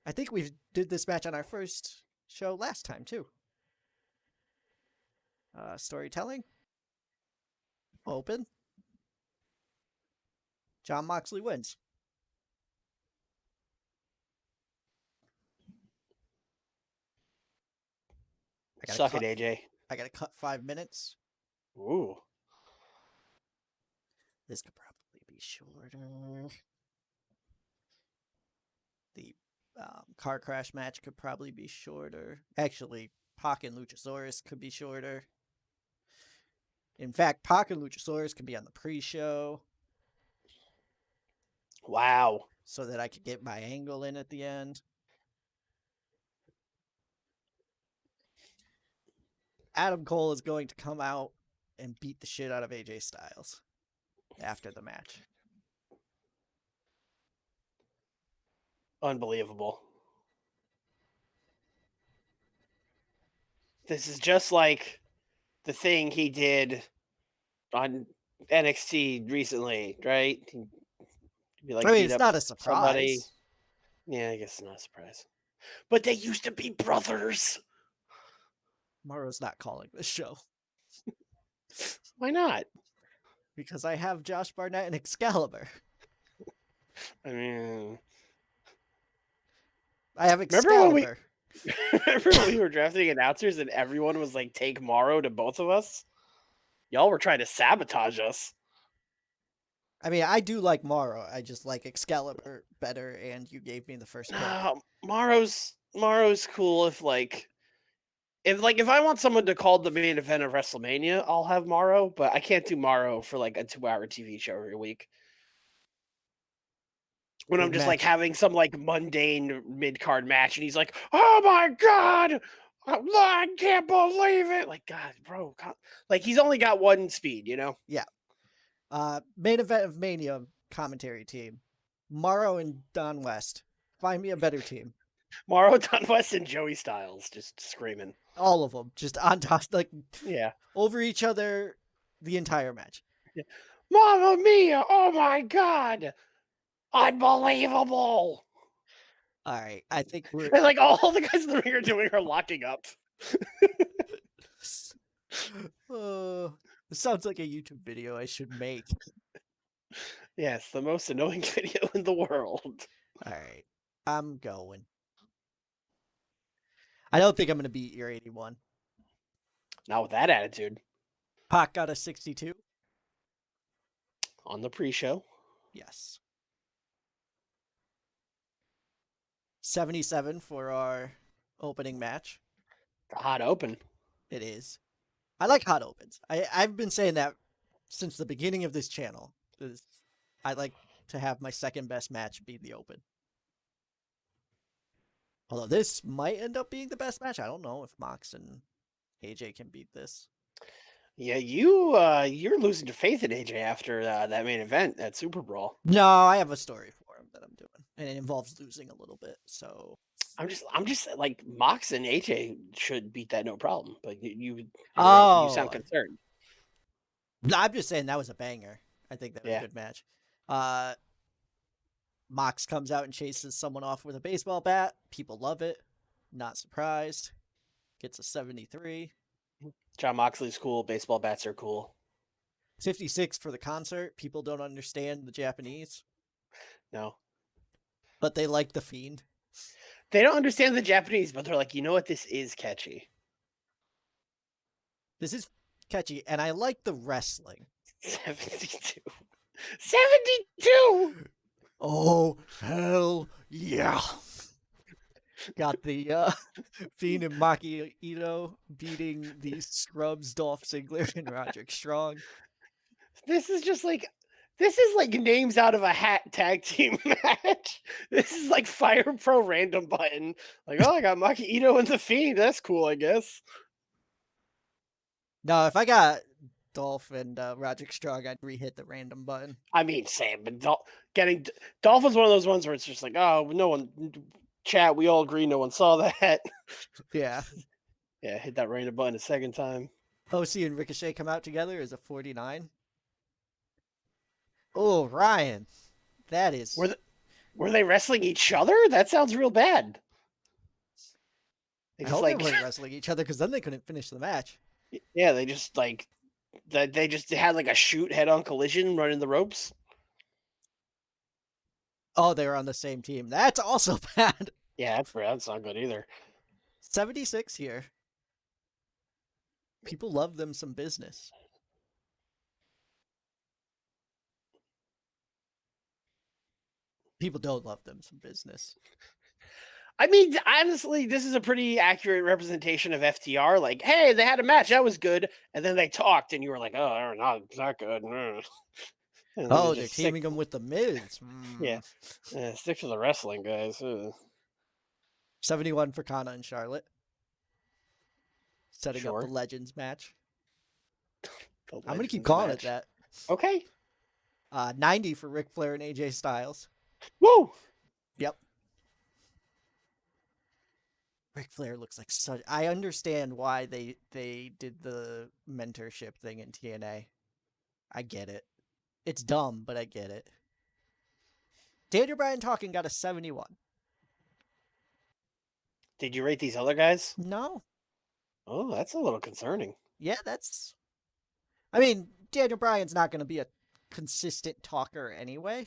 I think we did this match on our first show last time too. Storytelling. Open. John Moxley wins. I gotta Suck it, cut. AJ. I gotta cut 5 minutes. Ooh. This could probably be shorter. The car crash match could probably be shorter. Actually, Pac and Luchasaurus could be shorter. In fact, Pac and Luchasaurus could be on the pre-show Wow. so that I could get my angle in at the end. Adam Cole is going to come out and beat the shit out of AJ Styles after the match. Unbelievable. This is just like the thing he did on NXT recently, right? He'd be like I mean, beat it's up not a somebody. surprise. Yeah, I guess it's not a surprise. But they used to be brothers. Morrow's not calling this show Why not? because I have Josh Barnett and Excalibur. I mean, I have remember when we Excalibur. remember when we were drafting announcers and everyone was like, "Take Morrow" to both of us? Y'all were trying to sabotage us. I mean, I do like Morrow. I just like Excalibur better, and you gave me the first pick. No, Morrow's Morrow's cool if I want someone to call the main event of WrestleMania, I'll have Morrow, but I can't do Morrow for like a 2-hour TV show every week. When I'm Big just like match. having some like mundane mid card match, and he's like, "Oh my god, I can't believe it!" Like, God, bro, like he's only got one speed, you know. Yeah. Main event of Mania commentary team. Morrow and Don West. Find me a better team. Morrow, Don West, and Joey Styles just screaming. All of them just on top, like Yeah. over each other the entire match. Mamma mia! Oh my god! Unbelievable! All right, I think we're. And like all the guys in the ring are doing are locking up. Oh, this sounds like a YouTube video I should make. Yes, the most annoying video in the world. All right, I'm going. I don't think I'm gonna beat your 81. Not with that attitude. Pac got a 62. On the pre-show. Yes. 77 for our opening match. The hot open. It is. I like hot opens. I've been saying that since the beginning of this channel. I like to have my second best match be the open. Although this might end up being the best match. I don't know if Mox and AJ can beat this. Yeah, you're losing your faith in AJ after that main event at Super Brawl. No, I have a story for him that I'm doing, and it involves losing a little bit. So I'm just like Mox and AJ should beat that no problem. But you sound oh, concerned. no, I'm just saying that was a banger. I think that was a Yeah. good match. Uh, Mox comes out and chases someone off with a baseball bat. People love it. Not surprised. Gets a 73. John Moxley's cool. Baseball bats are cool. 56 for the concert. People don't understand the Japanese, No, but they like the Fiend. they don't understand the Japanese, but they're like, you know what? This is catchy. This is catchy, and I like the wrestling. 72. 72! Oh, hell yeah. Got the Fiend and Maki Ito beating the scrubs Dolph Ziggler and Roderick Strong. This is like names out of a hat tag team match. This is like Fire Pro random button. Like, oh, I got Maki Ito and the Fiend. That's cool, I guess. No, if I got Dolph and Roderick Strong, I'd re-hit the random button. I mean, same, but getting Dolphin's one of those ones where it's just like, oh, no one, chat, we all agree, no one saw that. Yeah. Yeah, hit that random button a second time. OC and Ricochet come out together as a 49. Oh, Ryan. That is. Were they wrestling each other? That sounds real bad. They I just hope they like, weren't wrestling each other because then they couldn't finish the match. yeah, they just like they just had like a shoot head-on collision running the ropes. Oh, they were on the same team. That's also bad. Yeah, that's not good either. 76 here. People love them some business. People don't love them some business. I mean, honestly, this is a pretty accurate representation of FTR. Like, hey, they had a match, that was good, and then they talked, and you were like, oh, they're not that good. And then they Oh, they're just stick, teaming them with the Miz. yeah, stick to the wrestling, guys. 71 for Kana and Charlotte. Setting up the Sure, Legends match. the I'm going to keep Legends calling it match. that. Okay, 90 for Ric Flair and AJ Styles. woo! Yep. Ric Flair looks like such. I understand why they did the mentorship thing in TNA. I get it. It's dumb, but I get it. Daniel Bryan talking got a 71. Did you rate these other guys? No. Oh, that's a little concerning. Yeah, that's. I mean, Daniel Bryan's not going to be a consistent talker anyway,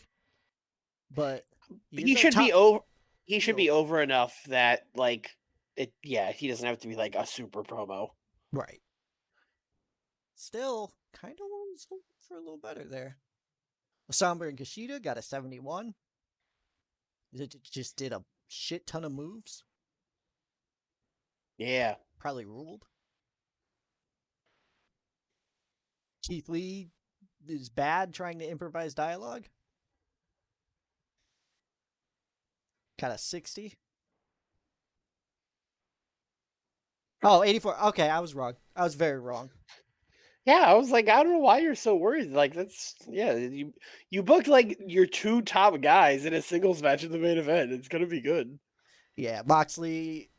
but He should be over. He should be over enough that like it. Yeah, he doesn't have to be like a super promo. Right. Still, kind of was hoping for a little better there. Osamba and Kushida got a 71. It just did a shit ton of moves. Yeah. Probably ruled. Keith Lee is bad trying to improvise dialogue. Kind of 60. Oh, 84. Okay, I was wrong. I was very wrong. Yeah, I was like, I don't know why you're so worried. Like that's yeah, you booked like your two top guys in a singles match in the main event. It's gonna be good. Yeah, Moxley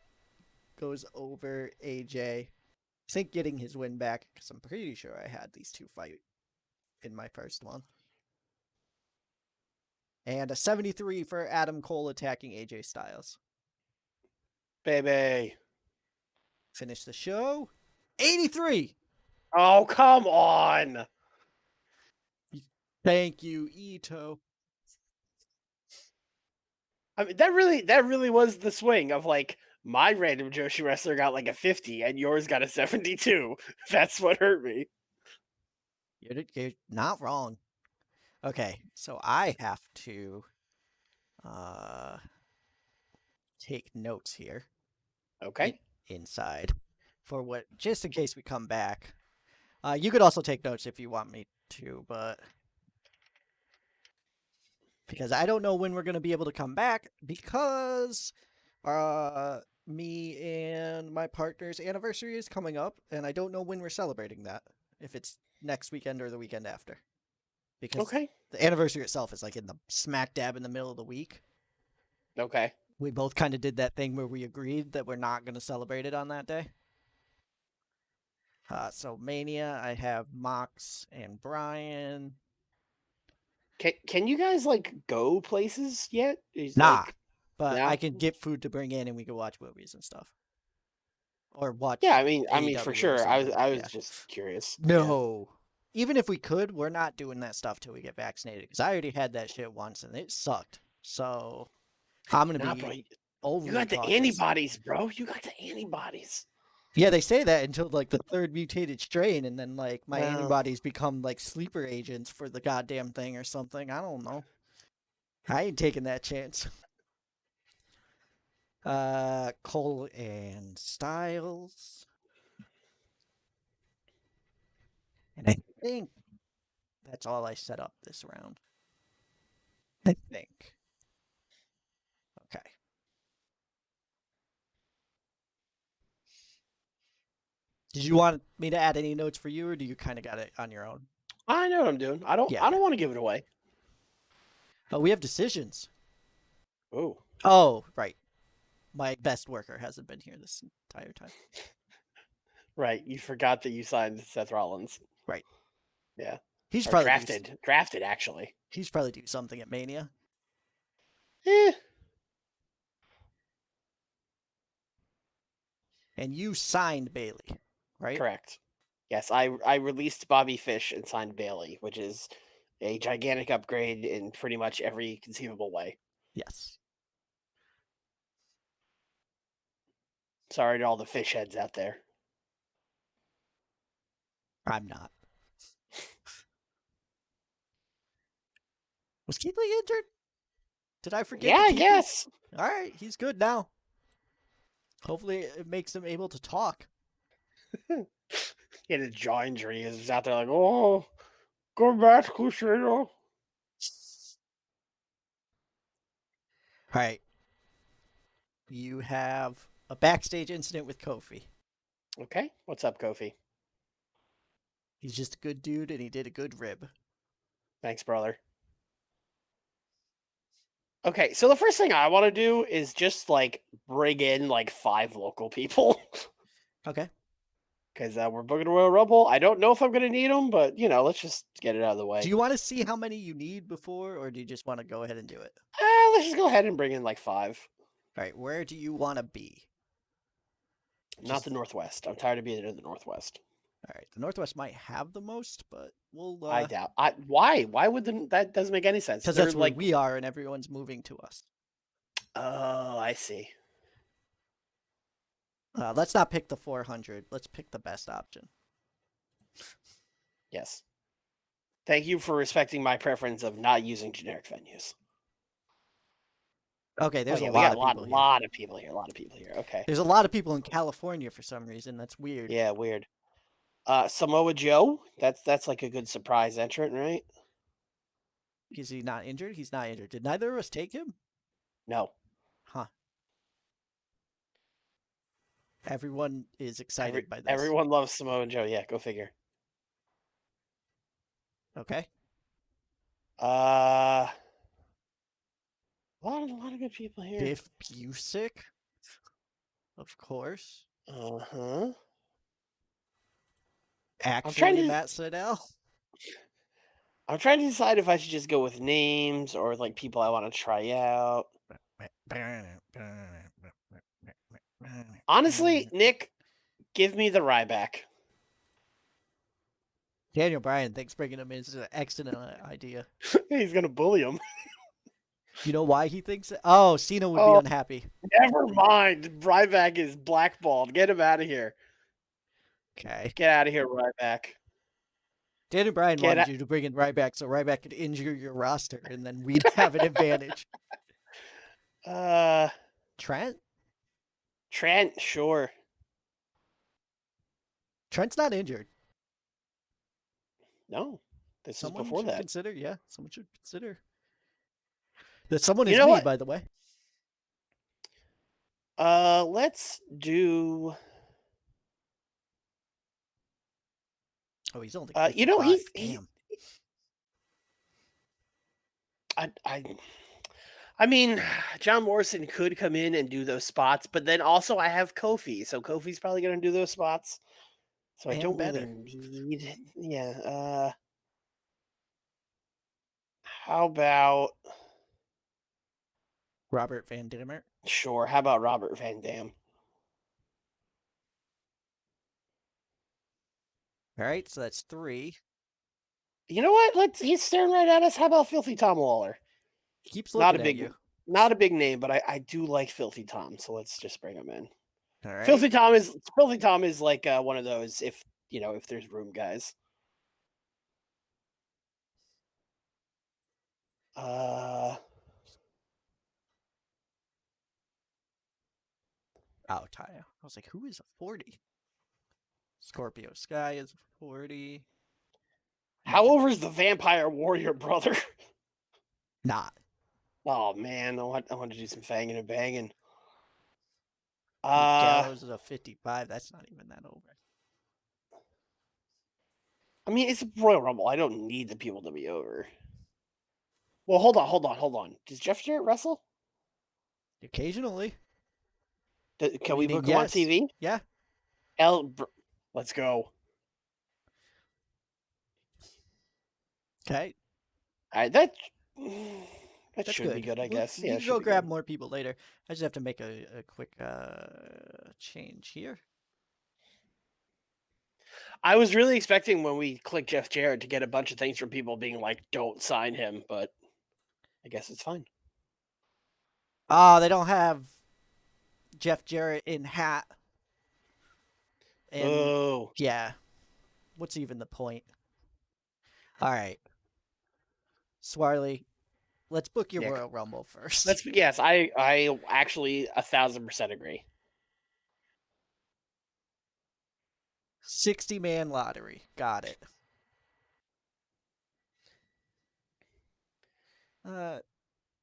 goes over AJ. I think getting his win back because I'm pretty sure I had these two fight in my first one. And a 73 for Adam Cole attacking AJ Styles. Baby. Finish the show. 83. Oh, come on. Thank you, Ito. I mean that really was the swing of like my random Joshi wrestler got like a 50 and yours got a 72. That's what hurt me. You're not wrong. Okay, so I have to uh take notes here Okay. inside for what just in case we come back. You could also take notes if you want me to, but because I don't know when we're going to be able to come back because me and my partner's anniversary is coming up and I don't know when we're celebrating that. If it's next weekend or the weekend after. Because Okay. the anniversary itself is like in the smack dab in the middle of the week. Okay. We both kind of did that thing where we agreed that we're not going to celebrate it on that day. So Mania, I have Mox and Bryan. Can you guys like go places yet? He's Nah, like but I no. can get food to bring in and we can watch movies and stuff. Or Yeah, watch I mean for AEW or sure. I was something. I was Yeah. just curious. Yeah. No. Even if we could, we're not doing that stuff till we get vaccinated. Because I already had that shit once and it sucked. So I'm going to Nah, bro. be You overly got the cautious. antibodies, bro. You got the antibodies. Yeah, they say that until like the third mutated strain, and then like my Well, antibodies become like sleeper agents for the goddamn thing or something. I don't know. I ain't taking that chance. Cole and Styles. And I think that's all I set up this round. I think. Okay. Did you want me to add any notes for you, or do you kind of got it on your own? I know what I'm doing. I don't Yeah, I okay. don't want to give it away. Oh, we have decisions. Oh. Oh, right. My best worker hasn't been here this entire time. Right. You forgot that you signed Seth Rollins. Right. Yeah. He's Or probably drafted actually. he's probably do something at Mania. Eh, And you signed Bailey, right? correct. Yes, I released Bobby Fish and signed Bailey, which is a gigantic upgrade in pretty much every conceivable way. Yes. Sorry to all the fish heads out there. I'm not. Was Keithley injured? Did I forget Yeah, to I keep him? guess. All right, he's good now. Hopefully, it makes him able to talk. He had a jaw injury. He was out there like, oh, go back, Crusader. All right, you have a backstage incident with Kofi. Okay, what's up, Kofi? He's just a good dude, and he did a good rib. Thanks, brother. Okay, so the first thing I want to do is just like bring in like 5 local people Okay. because we're booking a Royal Rumble. I don't know if I'm going to need them, but let's just get it out of the Do way. you want to see how many you need before, or do you just want to go ahead and do it? Let's just go ahead and bring in like 5. All right, where do you want to be? Not the Just Northwest. I'm tired of being in the Northwest. all right. The Northwest might have the most, but we'll I doubt. Why? Why would that doesn't make any sense? because They're that's where like, we are, and everyone's moving to us. oh, I see. Let's not pick the 400. Let's pick the best option. Yes. Thank you for respecting my preference of not using generic venues. Okay, Oh there's a yeah, we lot got of people here. lot of people here. A lot of people here. Okay. There's a lot of people in California for some reason. That's weird. Yeah, weird. Samoa Joe. That's like a good surprise entrant, right? Is he not injured? He's not injured. Did neither of us take him? No. Huh. Everyone is excited by this. Everyone loves Samoa Joe. Yeah, go figure. Okay. A lot of good people here. Biff Busick, of course. Uh-huh. I'm trying Actually, to Matt Sydal. I'm trying to decide if I should just go with names or like people I want to try out. Honestly, Nick, give me the Ryback. Daniel Bryan thinks bringing him in is an excellent idea. He's gonna bully him. You know why he thinks it? Oh, Cena would be Oh, unhappy. never mind. Ryback is blackballed. Get him out of here. Okay. Get out of here, Ryback. Daniel Bryan Get wanted out. you to bring in Ryback so Ryback could injure your roster and then we'd have an advantage. Uh, Trent? Trent, sure. Trent's not injured. No, this is Someone before should that. consider, yeah, someone should consider. That someone You is know me, what? by the way. Let's do. Oh, he's only You know 55. he. Damn. I I mean, John Morrison could come in and do those spots, but then also I have Kofi, so Kofi's probably going to do those spots. So I And don't really better. need. Yeah. How about Robert Van Dimmer. sure? How about Robert Van Dam? All right, so that's 3. You know what? He's staring right at us. How about Filthy Tom Waller? He keeps Not a looking at big, you. not a big name, but I do like Filthy Tom, so let's just bring him in. All right. Filthy Tom is like one of those if there's room guys. Uh, Oh, Taya. I was like, who is a 40? Scorpio Sky is a 40. how Imagine over is the Vampire Warrior brother? not. Oh man, I want to do some fanging and banging. Luke Uh, Gallows is a 55. That's not even that over. I mean it's a Royal Rumble. I don't need the people to be over. Well, hold on. Does Jeff Jarrett wrestle? Occasionally. Can we Meaning book him on yes. TV? Yeah. Let's go. Okay. All right, that That's should be good. good, I guess. You Yeah, it can should go be grab good. more people later. I just have to make a quick change here. I was really expecting when we click Jeff Jarrett to get a bunch of things from people being like, "Don't sign him," but I guess it's fine. Oh, they don't have Jeff Jarrett in hat. And Oh, yeah, what's even the point? All right. Swarley, let's book your yeah. Royal Rumble first. Let's yes, I actually 1,000% agree. 60-man lottery. Got it. Uh,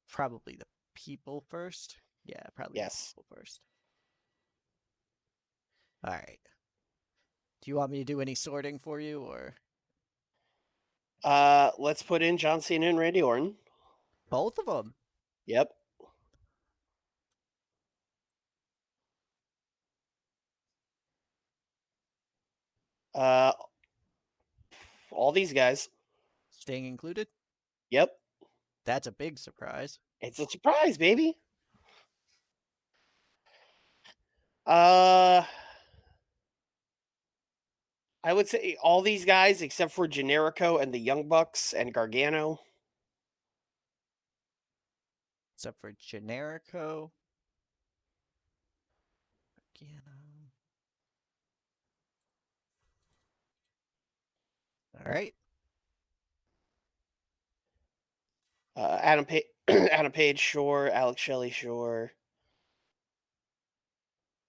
probably the people first. Yeah, probably the Yes. people first. All right. Do you want me to do any sorting for you, or Let's put in John Cena and Randy Orton. both of them? Yep. Uh, all these guys. Staying included? Yep. That's a big surprise. It's a surprise, baby. Uh, I would say all these guys except for Generico and the Young Bucks and Gargano. Except for Generico. Gargano. All right. Adam Page. Adam Page, sure. Alex Shelley, sure.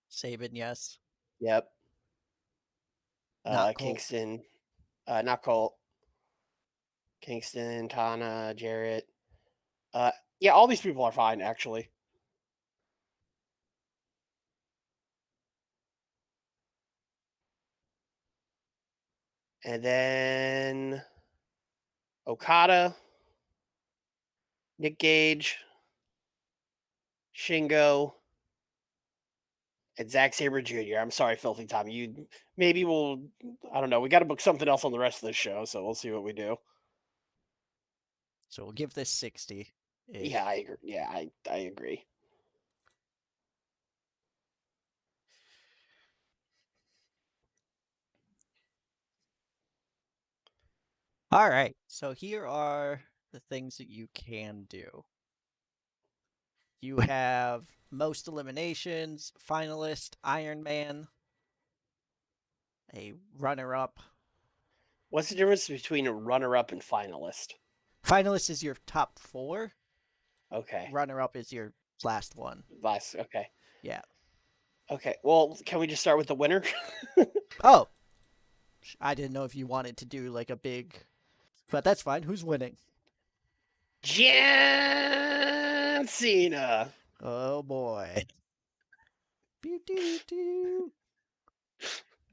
Saban, yes. Yep. Not Colt. Kingston, not Colt. Kingston, Tana, Jarrett. Uh, yeah, all these people are fine actually. And then Okada, Nick Gage, Shingo, and Zack Sabre Jr. I'm sorry, Filthy Tom. You maybe we'll. I don't know. We got to book something else on the rest of the show, so we'll see what we do. So we'll give this 60 Yeah, I ish. agree. Yeah, I agree. All right. So here are the things that you can do. You have most eliminations, finalist, Iron Man, a runner up. What's the difference between a runner-up and finalist? Finalist is your top four, Okay, runner up is your last one. last. Okay, Yeah. okay. Well, can we just start with the winner? Oh, I didn't know if you wanted to do like a big, but that's fine. Who's winning? John Cena. Oh boy.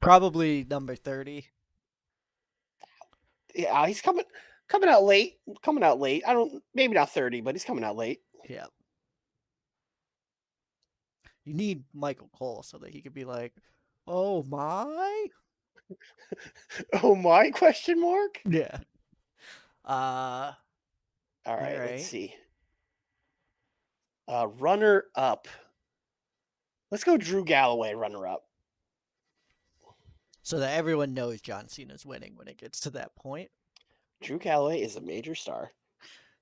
Probably number 30. Yeah, he's coming out late. Coming out late. I don't maybe not 30, but he's coming out late. Yeah. You need Michael Cole so that he could be like, oh my? Oh my question mark? Yeah. Uh, All all right, let's right. see. Runner up. Let's go Drew Galloway runner up. So that everyone knows John Cena's winning when it gets to that point. Drew Galloway is a major star.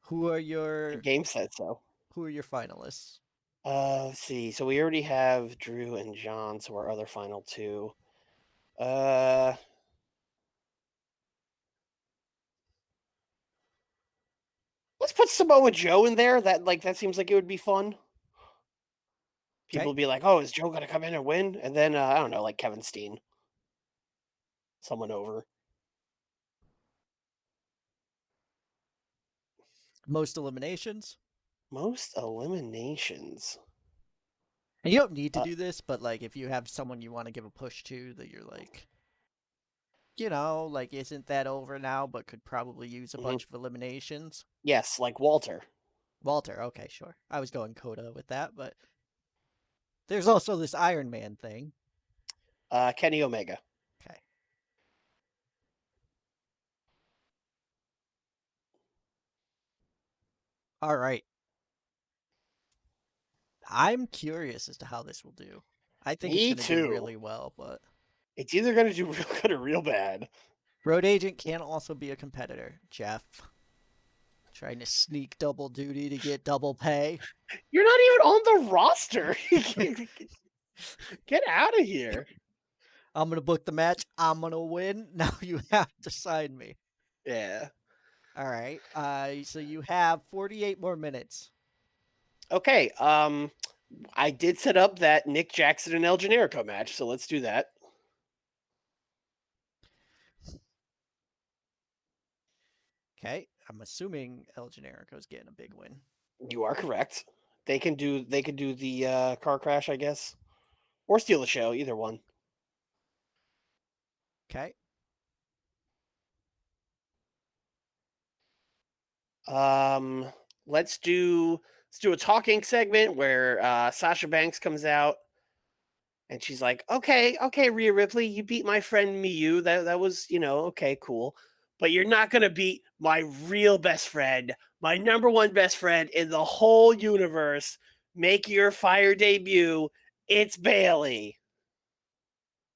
Who are The your game said so. who are your finalists? Let's see. So we already have Drew and John, so our other final two. Uh let's put Samoa Joe in there. That seems like it would be fun. People Okay. would be like, "Oh, is Joe gonna come in and win?" And then I don't know, like Kevin Steen, someone over. Most eliminations. Most eliminations. And you don't need to Uh, do this, but like if you have someone you want to give a push to that you're like, like isn't that over now, but could probably use a mhm. bunch of eliminations. Yes, like Walter. Walter, okay, sure. I was going Coda with that, but there's also this Iron Man thing. Kenny Omega. Okay. All right. I'm curious as to how this will do. I think it's Me going to do too. really well, but It's either gonna do real good or real bad. Road Agent can also be a competitor. Jeff trying to sneak double duty to get double pay. You're not even on the roster. Get out of here. I'm going to book the match. I'm going to win. Now you have to sign me. Yeah. All right. So you have 48 more minutes. Okay. I did set up that Nick Jackson and El Generico match, so let's do that. Okay. I'm assuming El Generico's getting a big win. You are correct. They can do the car crash, I guess, or steal the show. Either one. Okay. Um, let's do a talking segment where Sasha Banks comes out and she's like, "Okay, okay, Rhea Ripley, you beat my friend Miyu. That was, okay, cool. But you're not gonna beat my real best friend, my number one best friend in the whole universe. Make your fire debut. It's Bailey."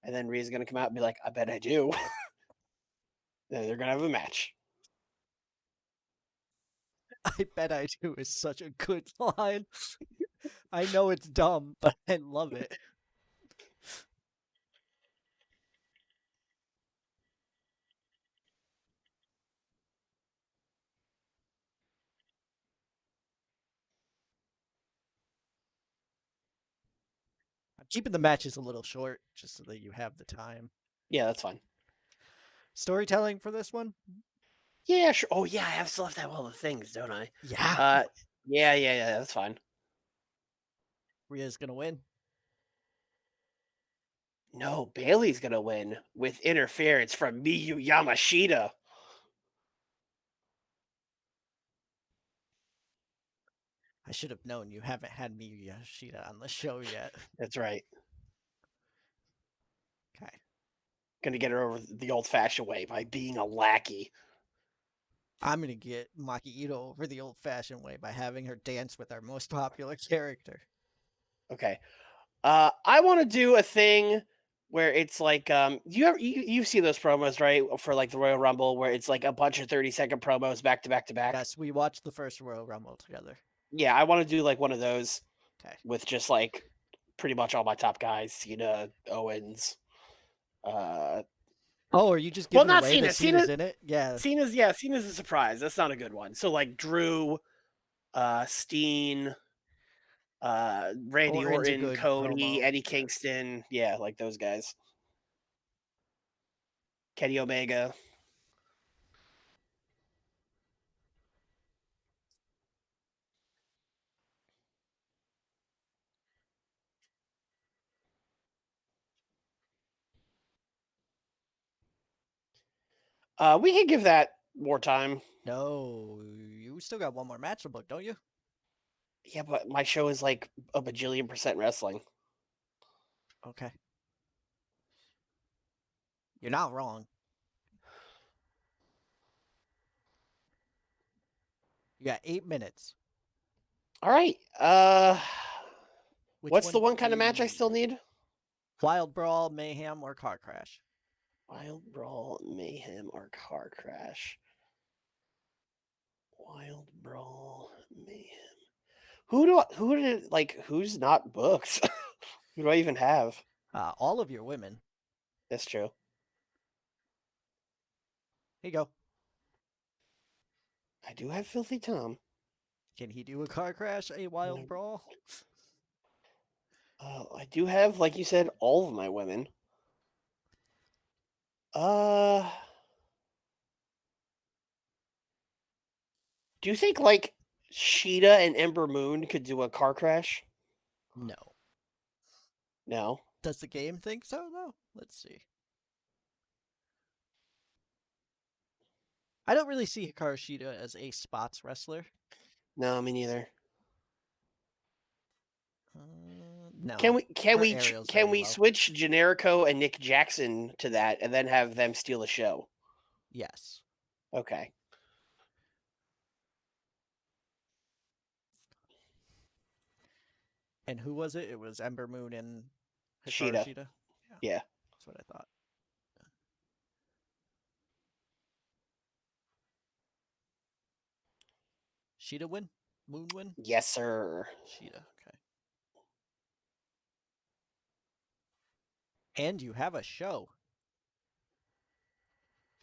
And then Rhea's gonna come out and be like, "I bet I do." Then they're gonna have a match. I bet I do is such a good line. I know it's dumb, but I love it. keeping the matches a little short just so that you have the time. Yeah, that's fine. Storytelling for this one? Yeah, sure. Oh yeah, I still have to have all the things, don't I? Yeah. Uh, yeah, that's fine. Rhea's gonna win. No, Bailey's gonna win with interference from Miyu Yamashita. I should have known you haven't had Miyu Yoshida on the show yet. That's right. Okay. Gonna get her over the old-fashioned way by being a lackey. I'm gonna get Maki Ito over the old-fashioned way by having her dance with our most popular character. Okay. I want to do a thing where it's like you've seen those promos, right, for like the Royal Rumble, where it's like a bunch of 30-second promos back to back to back. Yes, we watched the first Royal Rumble together. Yeah, I want to do like one of those Okay. with just like pretty much all my top guys: Cena, Owens. Oh, are you just Well, giving not away Cena. that Cena's in it? Yeah. Cena's a surprise. That's not a good one. So like Drew, Steen, Randy Orton's a Orton, good Cody, promo. Eddie Yeah. Kingston. Yeah, like those guys. Kenny Omega. We can give that more time. No, you still got one more match to book, don't you? Yeah, but my show is like a bajillion percent wrestling. Okay. You're not wrong. You got 8 minutes. All right. Which What's one the one do kind of you match I still need? need? Wild Brawl, Mayhem, or Car Crash? Wild Brawl, Mayhem, or Car Crash? Wild Brawl, Mayhem. Who's not booked? Who do I even have? All of your women. That's true. Here you go. I do have Filthy Tom. Can he do a Car Crash, a Wild Brawl? I do have, like you said, all of my women. Uh, do you think like Sheeta and Ember Moon could do a car crash? No. No. Does the game think so, though? Let's see. I don't really see Hikaru Shida as a spots wrestler. No, me neither. No. Can we Her aerial's can very we low. switch Generico and Nick Jackson to that and then have them steal a show? Yes. Okay. And who was it? It was Ember Moon and Hikaru Sheeta. Shida? Yeah. That's what I thought. Shida win? Moon win? Yes, sir. Shida, okay. And you have a show.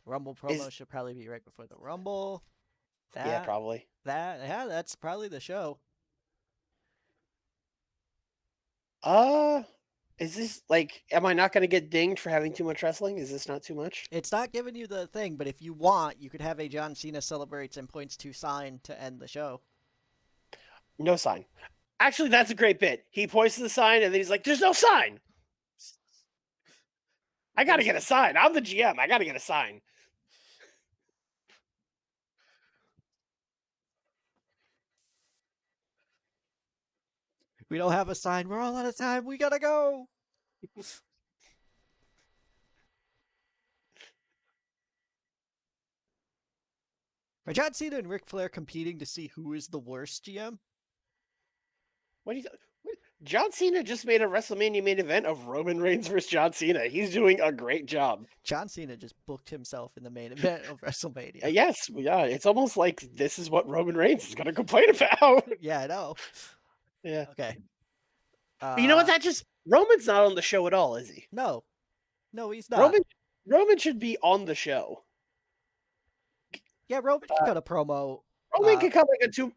Rumble promo should probably be right before the Rumble. Yeah, probably. That's probably the show. Is this like am I not going to get dinged for having too much wrestling? Is this not too much? It's not giving you the thing, but if you want, you could have a John Cena celebrates and points to sign to end the show. No sign. Actually, that's a great bit. He points to the sign and then he's like, "There's no sign. I got to get a sign. I'm the GM. I got to get a sign." We don't have a sign. We're all out of time. We gotta go. Are John Cena and Ric Flair competing to see who is the worst GM? What do you? John Cena just made a WrestleMania main event of Roman Reigns versus John Cena. He's doing a great job. John Cena just booked himself in the main event of WrestleMania. Yes, yeah. It's almost like this is what Roman Reigns is going to complain about. Yeah, I know. Yeah. Okay. But you know what? That just Roman's not on the show at all, is he? No, he's not. Roman should be on the show. Yeah, Roman can cut a promo. Roman could come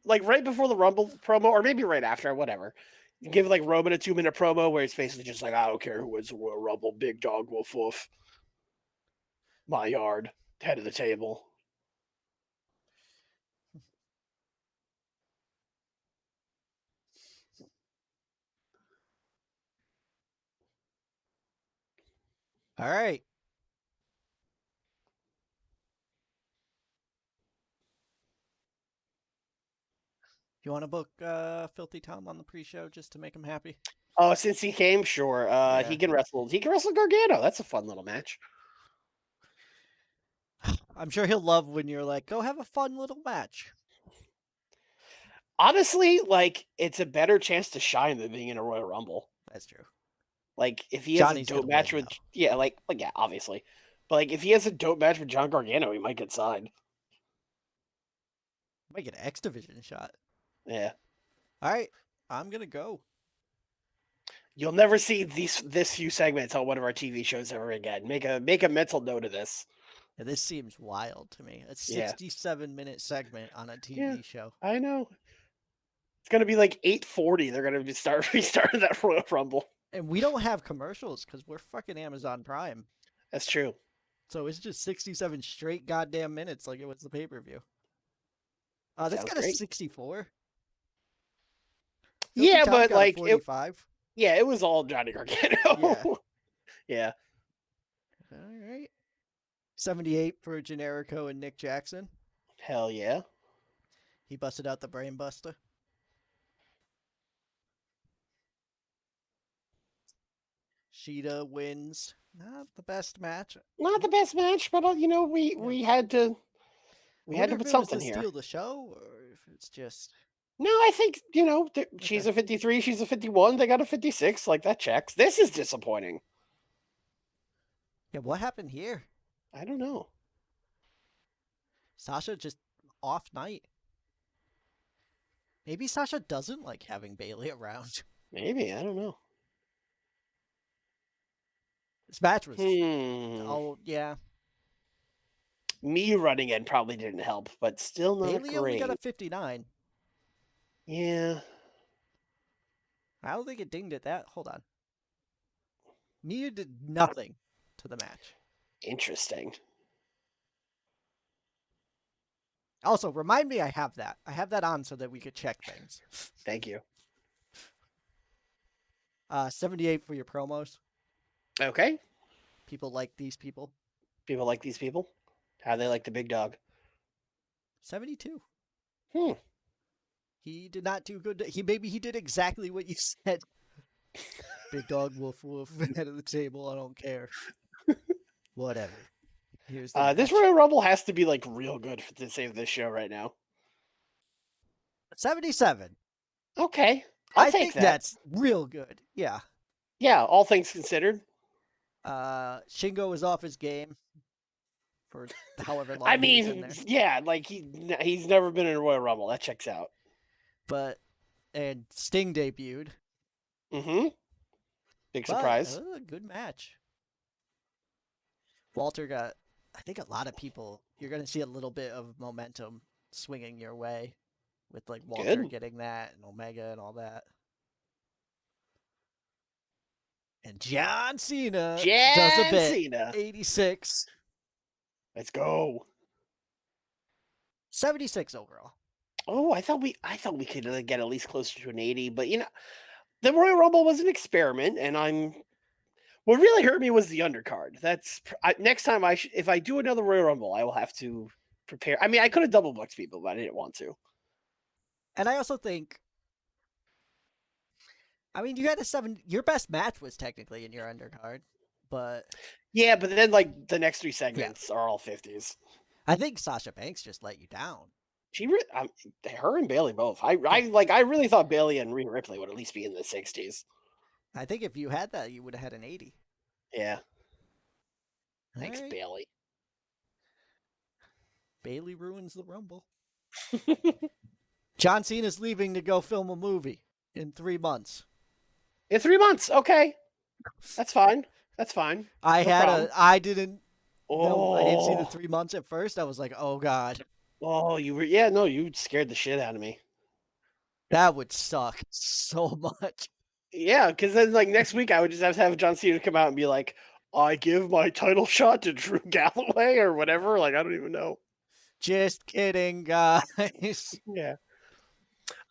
like right before the Rumble promo, or maybe right after, whatever. give like Roman a 2-minute promo where it's basically just like, I don't care who wins the Royal Rumble, big dog, woof woof, my yard, head of the table. All right. You want to book Filthy Tom on the pre-show just to make him happy? Oh, since he came, sure. Yeah. He can wrestle. He can wrestle Gargano. That's a fun little match. I'm sure he'll love when you're like, go have a fun little match. Honestly, like it's a better chance to shine than being in a Royal Rumble. That's true. Like if he has a Johnny's dope gonna match win, with, though. yeah, like yeah, obviously, but like if he has a dope match with John Gargano, he might get signed. Might get an X Division shot. Yeah, All right. I'm gonna go. you'll never see this few segments on one of our TV shows ever again. Make a mental note of this. Yeah, this seems wild to me. A Yeah, 67-minute segment on a yeah, TV show. I know. It's gonna be like 8:40. They're gonna be restarting that Royal Rumble. And we don't have commercials because we're fucking Amazon Prime. That's true. So it's just 67 straight goddamn minutes like it was the pay-per-view. This Sounds got a great. 64. Filthy Yeah, Tom but got a like 45. yeah, it was all Johnny Gargano. Yeah. Yeah. All right. 78 for Generico and Nick Jackson. Hell yeah. He busted out the brain buster. Sheeta wins. Not the best match. Not the best match, but you know, we Yeah. we had to I we had wonder to if put it was something to here. steal the show or if it's just. No, I think, you know, she's Okay. a 53, she's a 51, they got a 56, like that checks. This is disappointing. Yeah, what happened here? I don't know. Sasha just off night. Maybe Sasha doesn't like having Bailey around. Maybe, I don't know. This match was. Hmm. Oh, yeah. Me running in probably didn't help, but still not Bailey only got a great. 59. Yeah. I don't think it dinged at that. Hold on. Mia did nothing to the match. Interesting. Also, remind me I have that. I have that on so that we could check things. Thank you. 78 for your promos. Okay. People like these people. People like these people. How they like the big dog. 72. Hmm. He did not do good. He did exactly what you said. Big dog, woof woof, head of the table. I don't care. Whatever. Here's the This match. Royal Rumble has to be like real good to save this show right now. 77. Okay. I'll I take think that. that's real good. Yeah. Yeah, all things considered. Shingo is off his game for however long I he was in mean, there. yeah, like he's never been in a Royal Rumble. That checks out. And Sting debuted. Mm-hmm. Big surprise. But, a good match. Walter got, I think a lot of people, you're going to see a little bit of momentum swinging your way with like Walter Good. getting that and Omega and all that. And John Cena does a John bit. Cena. 86. Let's go. 76 overall. Oh, I thought we could get at least closer to an 80, but you know, the Royal Rumble was an experiment, and what really hurt me was the undercard. Next time if I do another Royal Rumble, I will have to prepare. I mean, I could have double booked people, but I didn't want to. And I also think, I mean, you had your best match was technically in your undercard, but Yeah, but then like the next 3 segments are all 50s. I think Sasha Banks just let you down. Her and Bailey both. I really thought Bailey and Rhea Ripley would at least be in the 60s. I think if you had that, you would have had an 80. Yeah. All Thanks, right. Bailey. Bailey ruins the Rumble. John Cena's leaving to go film a movie in 3 months. In 3 months, okay. That's fine. That's fine. I didn't know, I didn't see the Oh. 3 months at first. I was like, oh God. Oh, you scared the shit out of me. That would suck so much. Yeah, because then like next week I would just have to have John Cena come out and be like, "I give my title shot to Drew Galloway" or whatever. Like I don't even know. Just kidding, guys. Yeah.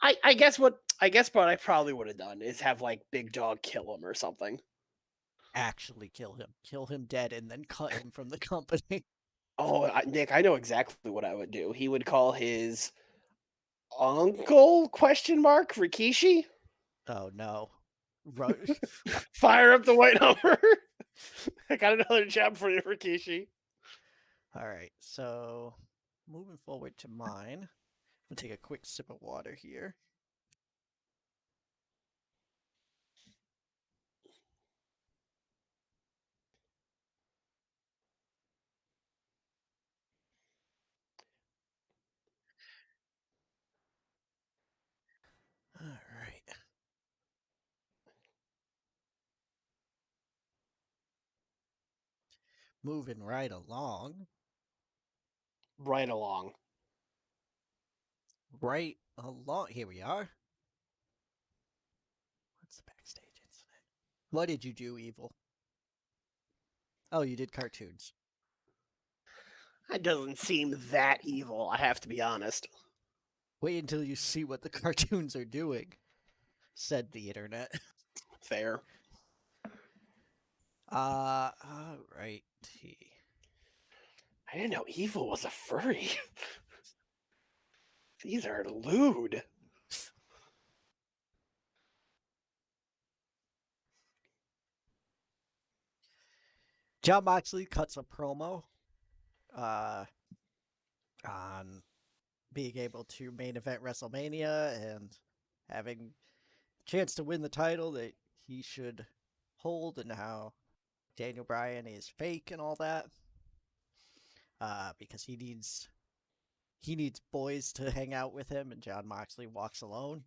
I guess what I probably would have done is have like Big Dog kill him or something. Actually kill him. Kill him dead and then cut him from the company. Oh, Nick, I know exactly what I would do. He would call his uncle question mark Rikishi. Oh no. Ru- Fire up the white number. I got another job for you, Rikishi. All right, so moving forward to mine. I'm gonna take a quick sip of water here. All right. Moving right along. Right along. Right along. Here we are. What's the backstage incident? What did you do, Evil? Oh, you did cartoons. That doesn't seem that evil, I have to be honest. Wait until you see what the cartoons are doing, said the internet. Fair. Alrighty. I didn't know evil was a furry. These are lewd. John Moxley cuts a promo uh, on being able to main event WrestleMania and having a chance to win the title that he should hold, and how Daniel Bryan is fake and all that. Because he needs boys to hang out with him, and John Moxley walks alone.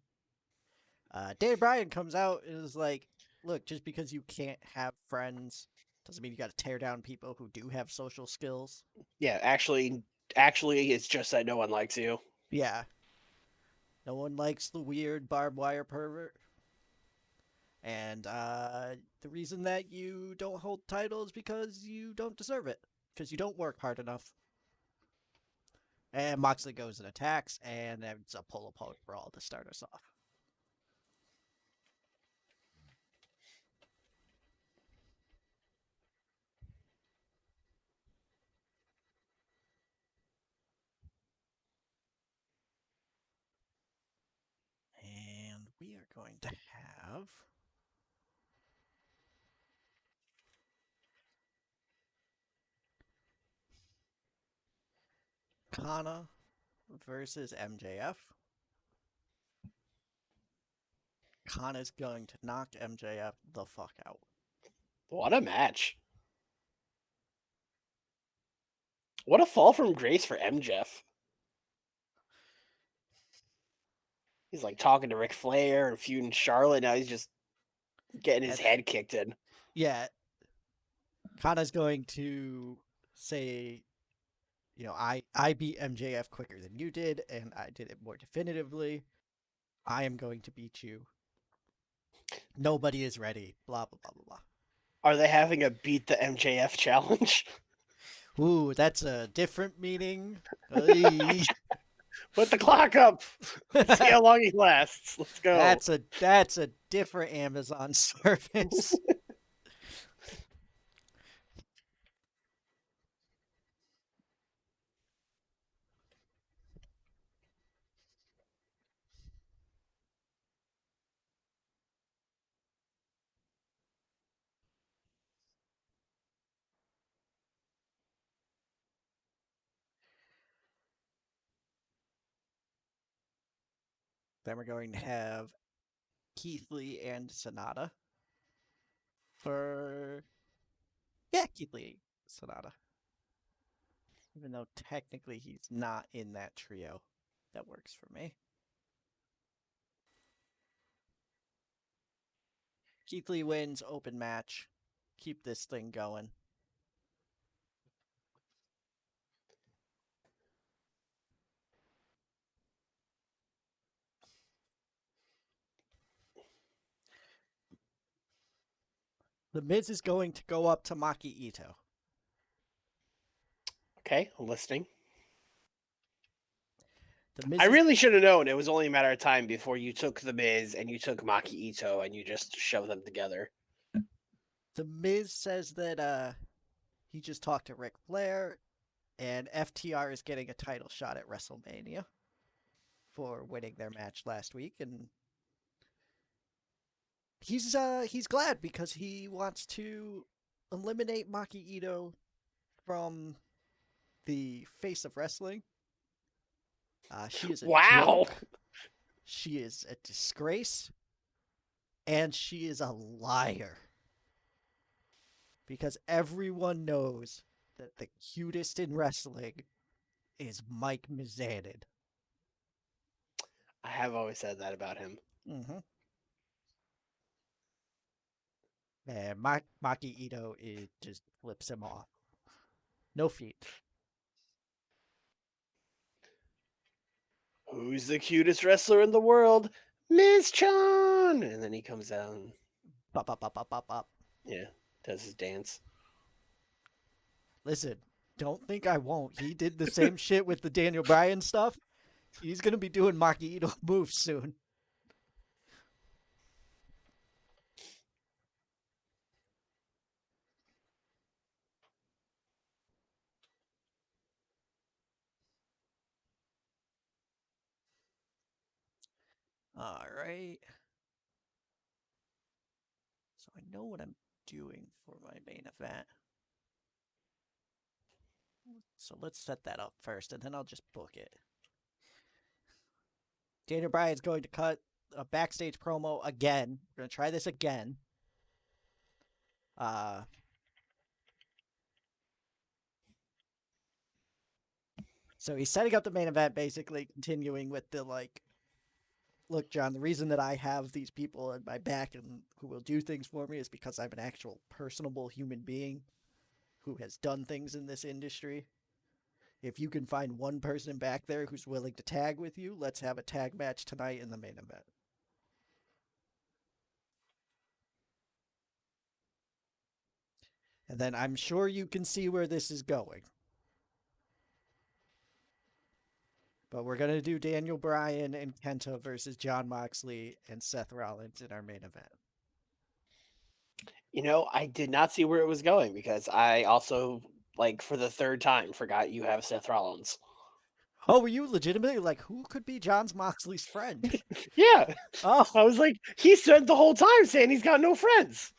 Daniel Bryan comes out and is like, "Look, just because you can't have friends doesn't mean you got to tear down people who do have social skills." Yeah, actually, it's just that no one likes you. Yeah, no one likes the weird barbed wire pervert. And the reason that you don't hold the title is because you don't deserve it, because you don't work hard enough. And Moxley goes and attacks, and it's a pull apart brawl to start us off. And we are going to have Kana versus MJF. Kana's going to knock MJF the fuck out. What a match. What a fall from grace for MJF. He's like talking to Ric Flair and feuding Charlotte. Now he's just getting his And head kicked in. yeah, Kana's going to say, I beat MJF quicker than you did, and I did it more definitively. I am going to beat you. Nobody is ready. Blah blah blah blah blah. Are they having a beat the MJF challenge? Ooh, that's a different meaning. Put the clock up. See how long he lasts. Let's go. that's a different Amazon service. Then we're going to have Keith Lee and Sonata for Keith Lee Sonata. Even though technically he's not in that trio, that works for me. Keith Lee wins open match. Keep this thing going. The Miz is going to go up to Maki Ito. Okay, I'm listening. The I Miz is really should have known it was only a matter of time before you took The Miz and you took Maki Ito and you just shoved them together. the Miz says that he just talked to Ric Flair, and FTR is getting a title shot at WrestleMania for winning their match last week, and he's glad because he wants to eliminate Maki Ito from the face of wrestling. She is a Wow. joke. She is a disgrace, and she is a liar. Because everyone knows that the cutest in wrestling is Mike Mizanin. I have always said that about him. Mm-hmm. And Maki Ito just flips him off. No feet. Who's the cutest wrestler in the world? Miz Chan! And then he comes down, Bop, bop, bop, bop, bop, bop. yeah, does his dance. Listen, don't think I won't. He did the same shit with the Daniel Bryan stuff. He's going to be doing Maki Ito moves soon. All right. So I know what I'm doing for my main event. So let's set that up first, and then I'll just book it. Daniel Bryan's going to cut a backstage promo again. We're going to try this again. Uh, so he's setting up the main event, basically continuing with the like, look, John, the reason that I have these people at my back and who will do things for me is because I'm an actual personable human being who has done things in this industry. If you can find one person back there who's willing to tag with you, let's have a tag match tonight in the main event. And then I'm sure you can see where this is going. But we're going to do Daniel Bryan and Kento versus Jon Moxley and Seth Rollins in our main event. You know, I did not see where it was going because I also, like, for the third time, forgot you have Seth Rollins. Oh, were you legitimately like, who could be Jon Moxley's friend? Yeah. Oh, I was like, he said the whole time saying he's got no friends.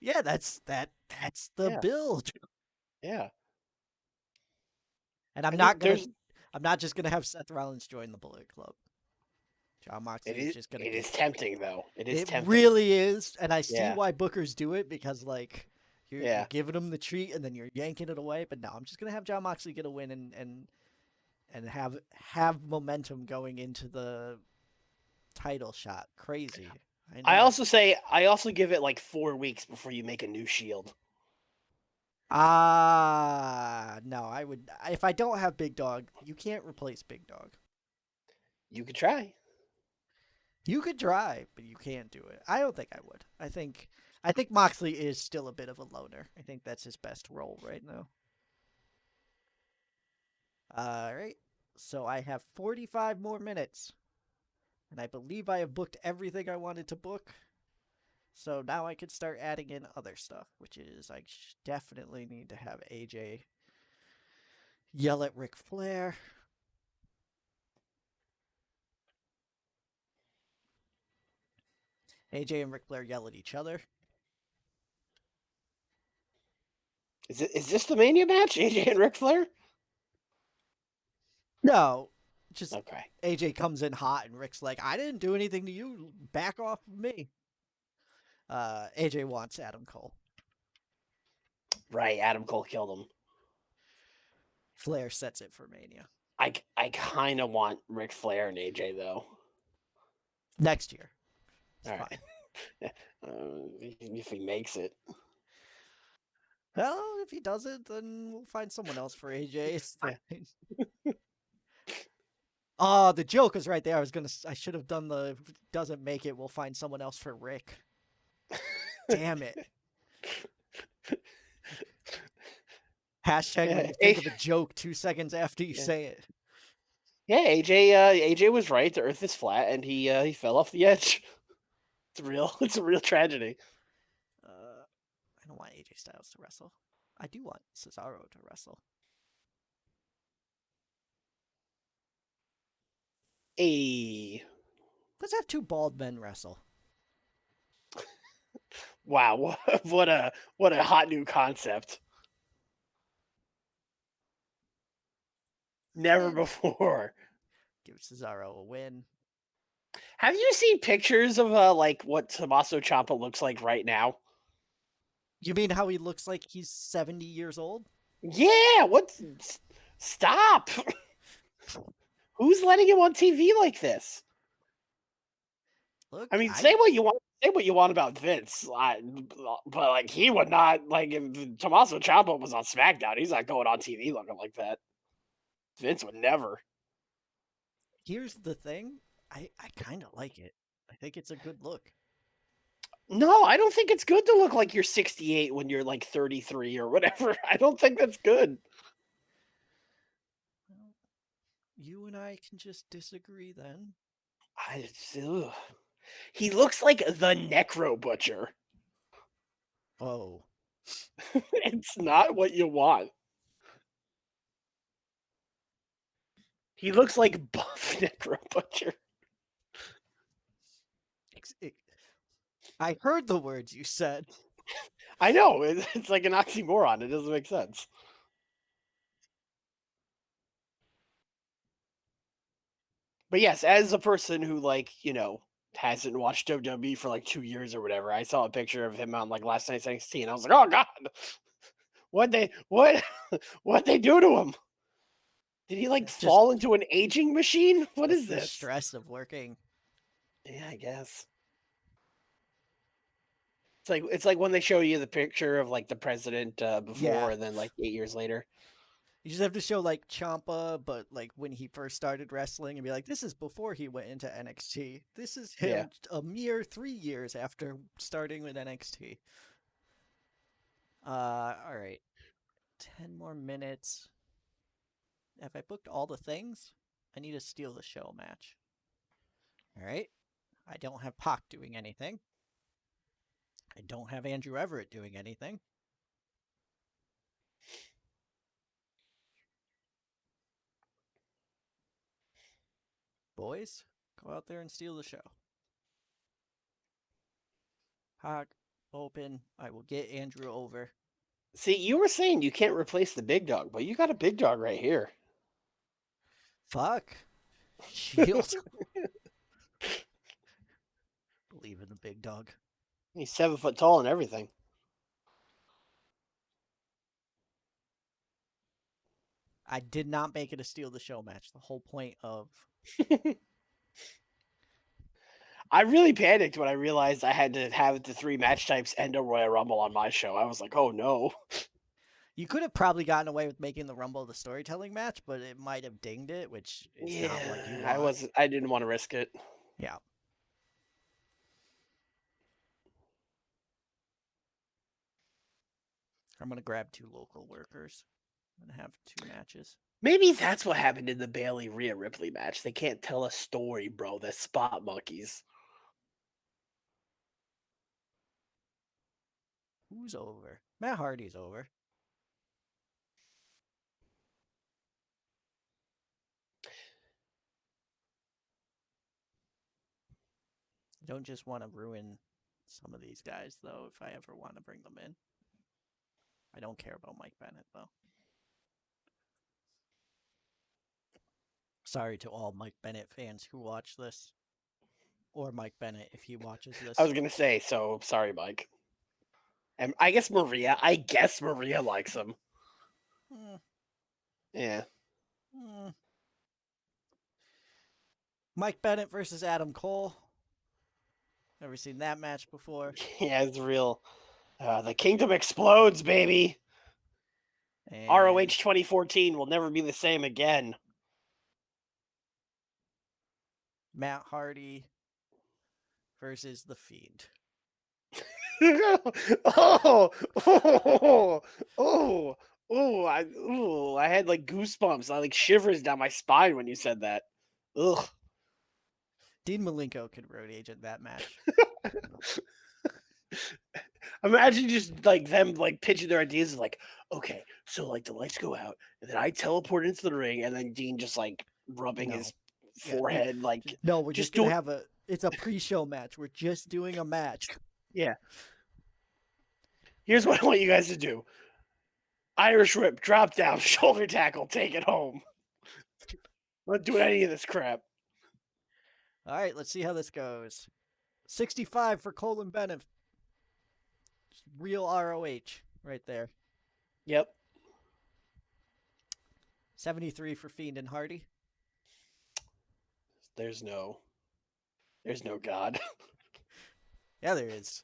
yeah, that's the Yeah. build. Yeah. And I mean, there's I'm not just gonna have Seth Rollins join the Bullet Club. Jon Moxley is just gonna it get. is tempting though. It is It tempting. really is, and I see Yeah. why bookers do it because like you're Yeah. giving them the treat and then you're yanking it away. But no, I'm just gonna have Jon Moxley get a win and have momentum going into the title shot. Crazy. I know. I also give it like 4 weeks before you make a new Shield. No, I would if I don't have Big Dog, you can't replace Big Dog. You could try. You could try, but you can't do it. I don't think I would. I think Moxley is still a bit of a loner. I think that's his best role right now. All right. So I have 45 more minutes. And I believe I have booked everything I wanted to book. So now I can start adding in other stuff, which is I definitely need to have AJ yell at Ric Flair. AJ and Ric Flair yell at each other. Is this the Mania match? AJ and Ric Flair? No, just Okay. AJ comes in hot and Ric's like, I didn't do anything to you. Back off of me. AJ wants Adam Cole. Right, Adam Cole killed him. Flair sets it for Mania. I kind of want Ric Flair and AJ though. Next year. It's All fine. right. If he makes it. Well, if he doesn't, then we'll find someone else for AJ. It's fine. Yeah. Oh, the joke was right there. I should have done the if it doesn't make it, we'll find someone else for Rick. Damn it. Hashtag when Yeah, you think of a joke 2 seconds after you yeah, say it. yeah. AJ was right. The Earth is flat, and he fell off the edge. It's real. It's a real tragedy. I don't want AJ Styles to wrestle. I do want Cesaro to wrestle. A Let's have two bald men wrestle. wow, what a hot new concept. Never And before. give Cesaro a win. Have you seen pictures of like what Tommaso Ciampa looks like right now? You mean how he looks like he's 70 years old? Yeah, what? Stop! Who's letting him on TV like this? Look, I mean, I say what you want about Vince, but like he would not like if Tommaso Ciampa was on SmackDown. He's not going on TV looking like that. Vince would never. here's the thing. I kind of like it. I think it's a good look. No, I don't think it's good to look like you're 68 when you're like 33 or whatever. I don't think that's good. Well, you and I can just disagree then. I, ugh. He looks like the Necro Butcher. Oh, It's not what you want. He looks like buff Necro Butcher. it, I heard the words you said. I know it's like an oxymoron. It doesn't make sense. But yes, as a person who hasn't watched WWE for like 2 years or whatever, I saw a picture of him on like last night's NXT, and I was like, oh god, what what they do to him? Did he like It's just fall into an aging machine? What that's is the this? stress of working. Yeah, I guess. It's like when they show you the picture of like the president Yeah, before and then like 8 years later. you just have to show like Champa, but like when he first started wrestling, and be like, "This is before he went into NXT. This is Yeah. him a mere 3 years after starting with NXT." All right, 10 more minutes. Have I booked all the things? I need to steal the show match. All right, I don't have Pac doing anything. I don't have Andrew Everett doing anything. Boys, go out there and steal the show. Pac, open. I will get Andrew over. See, you were saying you can't replace the big dog, but you got a big dog right here. Fuck. Shield. Believe in the big dog. He's 7 foot tall and everything. I did not make it a steal the show match. The whole point of I really panicked when I realized I had to have the three match types and a Royal Rumble on my show. I was like, oh no. you could have probably gotten away with making the Rumble the storytelling match, but it might have dinged it, which is not what you Yeah, want. I didn't want to risk it. Yeah. I'm gonna grab two local workers and have two matches. Maybe that's what happened in the Bailey Rhea Ripley match. They can't tell a story, bro. They're spot monkeys. Who's over? Matt Hardy's over. I don't just want to ruin some of these guys though if I ever want to bring them in. I don't care about Mike Bennett though. Sorry to all Mike Bennett fans who watch this. Or Mike Bennett if he watches I this. was gonna say, so sorry, Mike. And I guess Maria likes him. Hmm, Yeah. hmm. Mike Bennett versus Adam Cole. Never seen that match before. Yeah, it's real. The kingdom explodes, baby. And ROH 2014 will never be the same again. Matt Hardy versus The Fiend. oh, oh, oh, I had like goosebumps. I like shivers down my spine when you said that. Ugh. Dean Malenko could road agent that match. Imagine just like them like pitching their ideas like, okay, so like the lights go out and then I teleport into the ring and then Dean just like rubbing No. his Yeah. forehead like No, we're just just gonna do it. have a. It's a pre-show match. We're just doing a match. Yeah. All Here's what right. I want you guys to do. Irish whip, drop down, shoulder tackle, take it home. I'm not doing any of this crap. All right. Let's see how this goes. 65 for Colin Bennett. Real ROH right there. Yep. 73 for Fiend and Hardy. There's no God. Yeah, there is.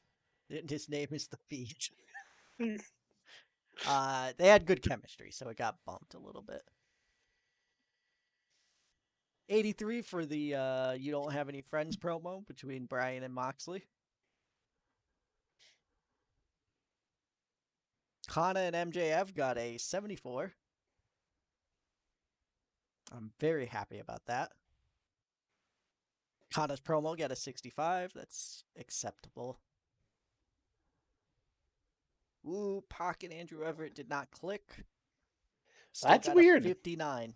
His name is the Fiend. They had good chemistry, so it got bumped a little bit. 83 for the You Don't Have Any Friends promo between Bryan and Maxley. Kana and MJF got a 74. I'm very happy about that. Kana's promo got a 65. That's acceptable. Ooh, Pac and Andrew Everett did not click. Still That's got weird. a 59.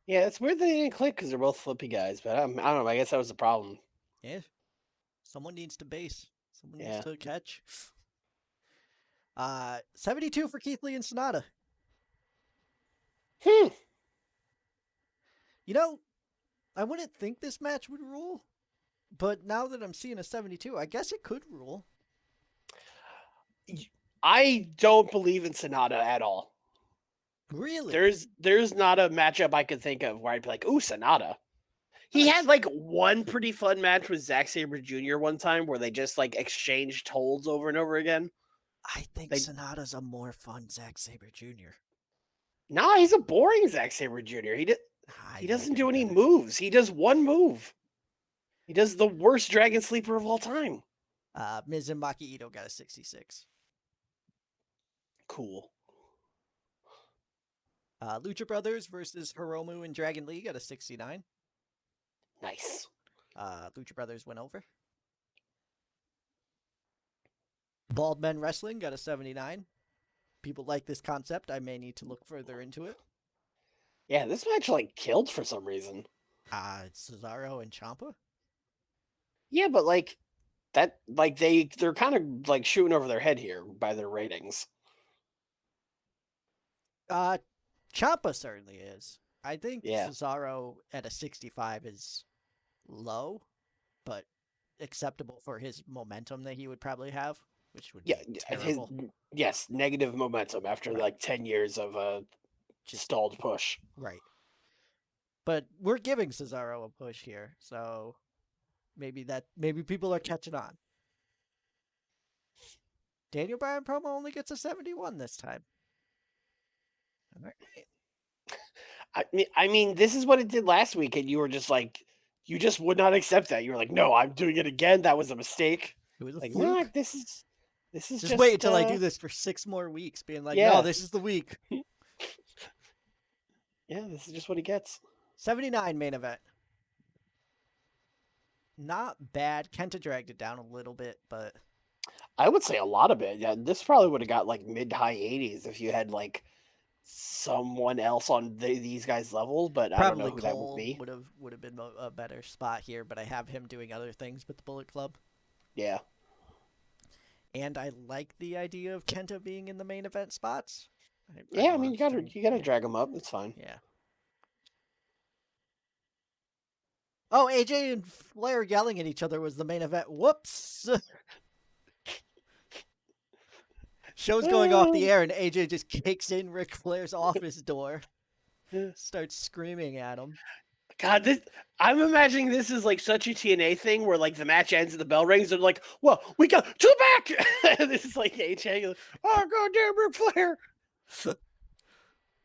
Yeah, it's weird they didn't click because they're both flippy guys, but I don't know. I guess that was the problem. Yeah. Someone needs to base. Someone needs Yeah. to catch. 72 for Keith Lee and Sonata. Hmm. You know, I wouldn't think this match would rule, but now that I'm seeing a 72, I guess it could rule. I don't believe in Sonata at all. Really? There's not a matchup I could think of where I'd be like, ooh, Sonata. He had like one pretty fun match with Zack Sabre Jr. one time where they just like exchanged holds over and over again. I think Like, Sonata's a more fun Zack Sabre Jr. nah, he's a boring Zack Sabre Jr. I He like doesn't him do any better. moves. He does one move. He does the worst Dragon Sleeper of all time. Miz and Maki Ito got a 66. Cool. Lucha Brothers versus Hiromu and Dragon Lee got a 69. Nice. Lucha Brothers went over. Bald Men Wrestling got a 79. People like this concept. I may need to look further into it. Yeah, this match like killed for some reason. Cesaro and Ciampa. Yeah, but like that, like they're kind of like shooting over their head here by their ratings. Ciampa certainly is. I think Yeah, Cesaro at a 65 is low, but acceptable for his momentum that he would probably have, which would yeah. be His terrible. yes, negative momentum after Right. like 10 years of a Just stalled push. right. But we're giving Cesaro a push here, so maybe people are catching on. Daniel Bryan promo only gets a 71 this time. All right. I mean, this is what it did last week, and you were just like, you just would not accept that. You were like, no, I'm doing it again. That was a mistake. It was a Like, no, fluke. this is Just wait just until I do this for 6 more weeks, being like, no, yeah, this is the week. yeah. This is just what he gets. 79 main event. Not bad. Kenta dragged it down a little bit, but I would say a lot of it. Yeah, this probably would have got like mid to high 80s if you had like someone else on these guys' levels, but I don't know probably who that would Cole be. would have been a better spot here. But I have him doing other things with the Bullet Club, Yeah, and I like the idea of Kenta being in the main event spots. yeah. I'd I mean, love to. you gotta Yeah, drag them up. It's fine. yeah. Oh, AJ and Flair yelling at each other was the main event. Whoops. Show's going off the air, and AJ just kicks in Ric Flair's office door, starts screaming at him. God, this I'm imagining this is like such a TNA thing where like the match ends and the bell rings and like, well, we got to the back. This is like AJ. Like, oh goddamn Ric Flair.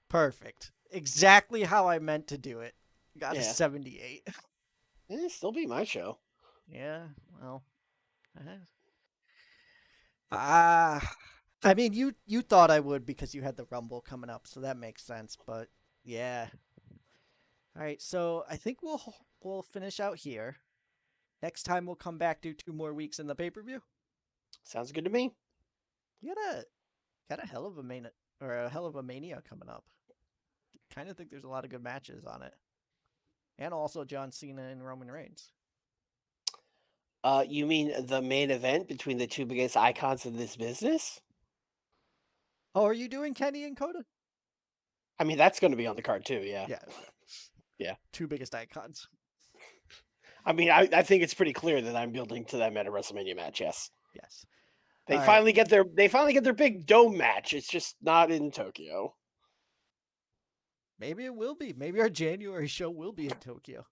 Perfect. Exactly how I meant to do it. Got a Yeah, 78. still be my show. Yeah, well, Ah, I mean, you thought I would because you had the Rumble coming up, so that makes sense. But yeah, all right. So I think we'll finish out here. Next time we'll come back, do 2 more weeks in the pay-per-view. Sounds good to me. You got a hell of a main or a hell of a mania coming up. Kind of think there's a lot of good matches on it, and also John Cena and Roman Reigns. You mean the main event between the two biggest icons in this business? Oh, are you doing Kenny and Coda? I mean, that's going to be on the card too. Yeah, Yeah, okay. yeah. Two biggest icons. I mean, I think it's pretty clear that I'm building to them at a WrestleMania match. Yes, Yes. All right. they finally get their big dome match. It's just not in Tokyo. Maybe it will be. Maybe our January show will be in Tokyo.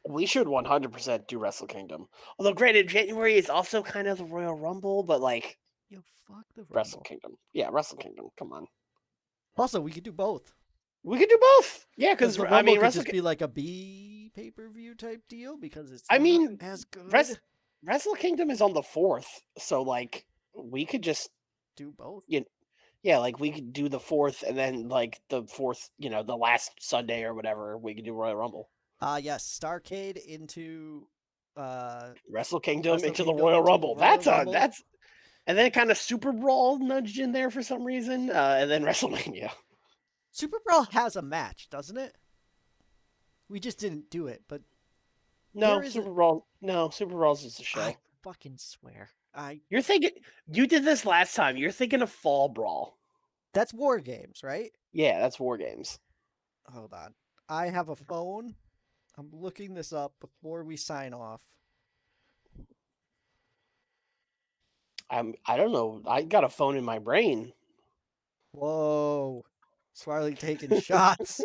We should 100% do Wrestle Kingdom. Although, granted, January is also kind of the Royal Rumble, but like Yo, fuck the Wrestle Rumble. Kingdom, yeah, Wrestle Kingdom. Come on, Also, we could do both. we could do both. Yeah, Because because the I Rumble mean, could just be like a B pay-per-view type deal because it's I not mean, as good. Res- Wrestle Kingdom is on the 4th, so like we could just Do both. you yeah, like we could do the 4th and then like the 4th, the last Sunday or whatever, we could do Royal Rumble. Yes, Starcade into Wrestle Kingdom Wrestle into the Kingdom Royal into the Rumble. Royal Rumble. That's and then kind of Super Brawl nudged in there for some reason, and then WrestleMania. Super Brawl has a match, doesn't it? We just didn't do it, but there No, is a. Super Brawl's just a I show. fucking swear. You're thinking you did this last time. You're thinking of Fall Brawl. That's War Games, right? Yeah, that's War Games. Hold on. I have a phone. I'm looking this up before we sign off. I don't know. I got a phone in my brain. Whoa. Swarley taking shots.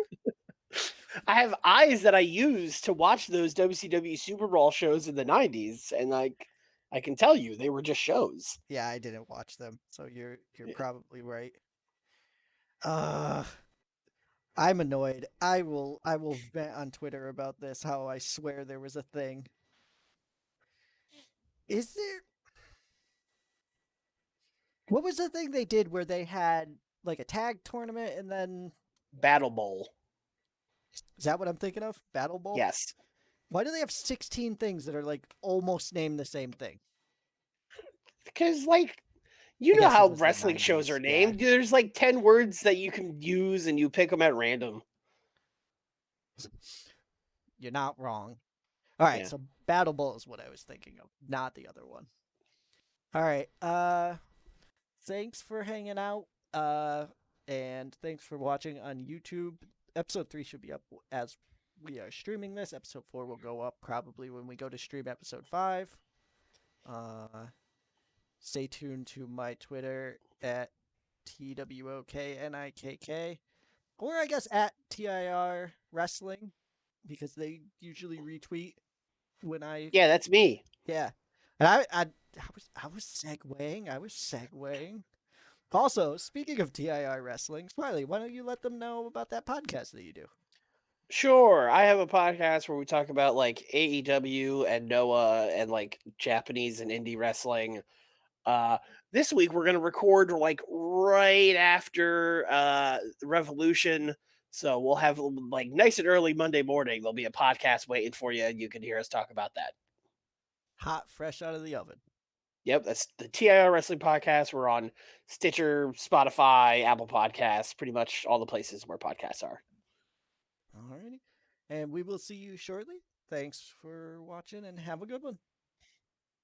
I have eyes that I use to watch those WCW Super Brawl shows in the 90s, and I can tell you they were just shows. Yeah, I didn't watch them, so you're Yeah. probably right. Uh I'm annoyed. I will vent on Twitter about this, how I swear there was a thing. Is there what was the thing they did where they had like a tag tournament and then Battle Bowl. is that what I'm thinking of? Battle Bowl? Yes. Why do they have 16 things that are like almost named the same thing? Because like I you know guess it how was the wrestling shows 90s. are Yeah. named. There's like 10 words that you can use and you pick them at random. You're not wrong. All right, Yeah. so Battle Bowl is what I was thinking of, not the other one. All right. Thanks for hanging out. And thanks for watching on YouTube. Episode 3 should be up as we are streaming this. Episode 4 will go up probably when we go to stream episode 5. Uh, Stay tuned to my Twitter at TWOKNIKK, or I guess at TIR Wrestling, because they usually retweet when I. Yeah, that's me. Yeah. And I was segueing. I was segueing. Also, speaking of TIR Wrestling, Smiley, why don't you let them know about that podcast that you do? Sure. I have a podcast where we talk about like AEW and Noah and like Japanese and indie wrestling. Uh this week we're gonna record like right after Revolution. So we'll have like nice and early Monday morning. There'll be a podcast waiting for you and you can hear us talk about that. Hot, fresh out of the oven. Yep, that's the TIR Wrestling Podcast. We're on Stitcher, Spotify, Apple Podcasts, pretty much all the places where podcasts are. Alrighty. And we will see you shortly. Thanks for watching and have a good one.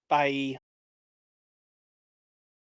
Bye.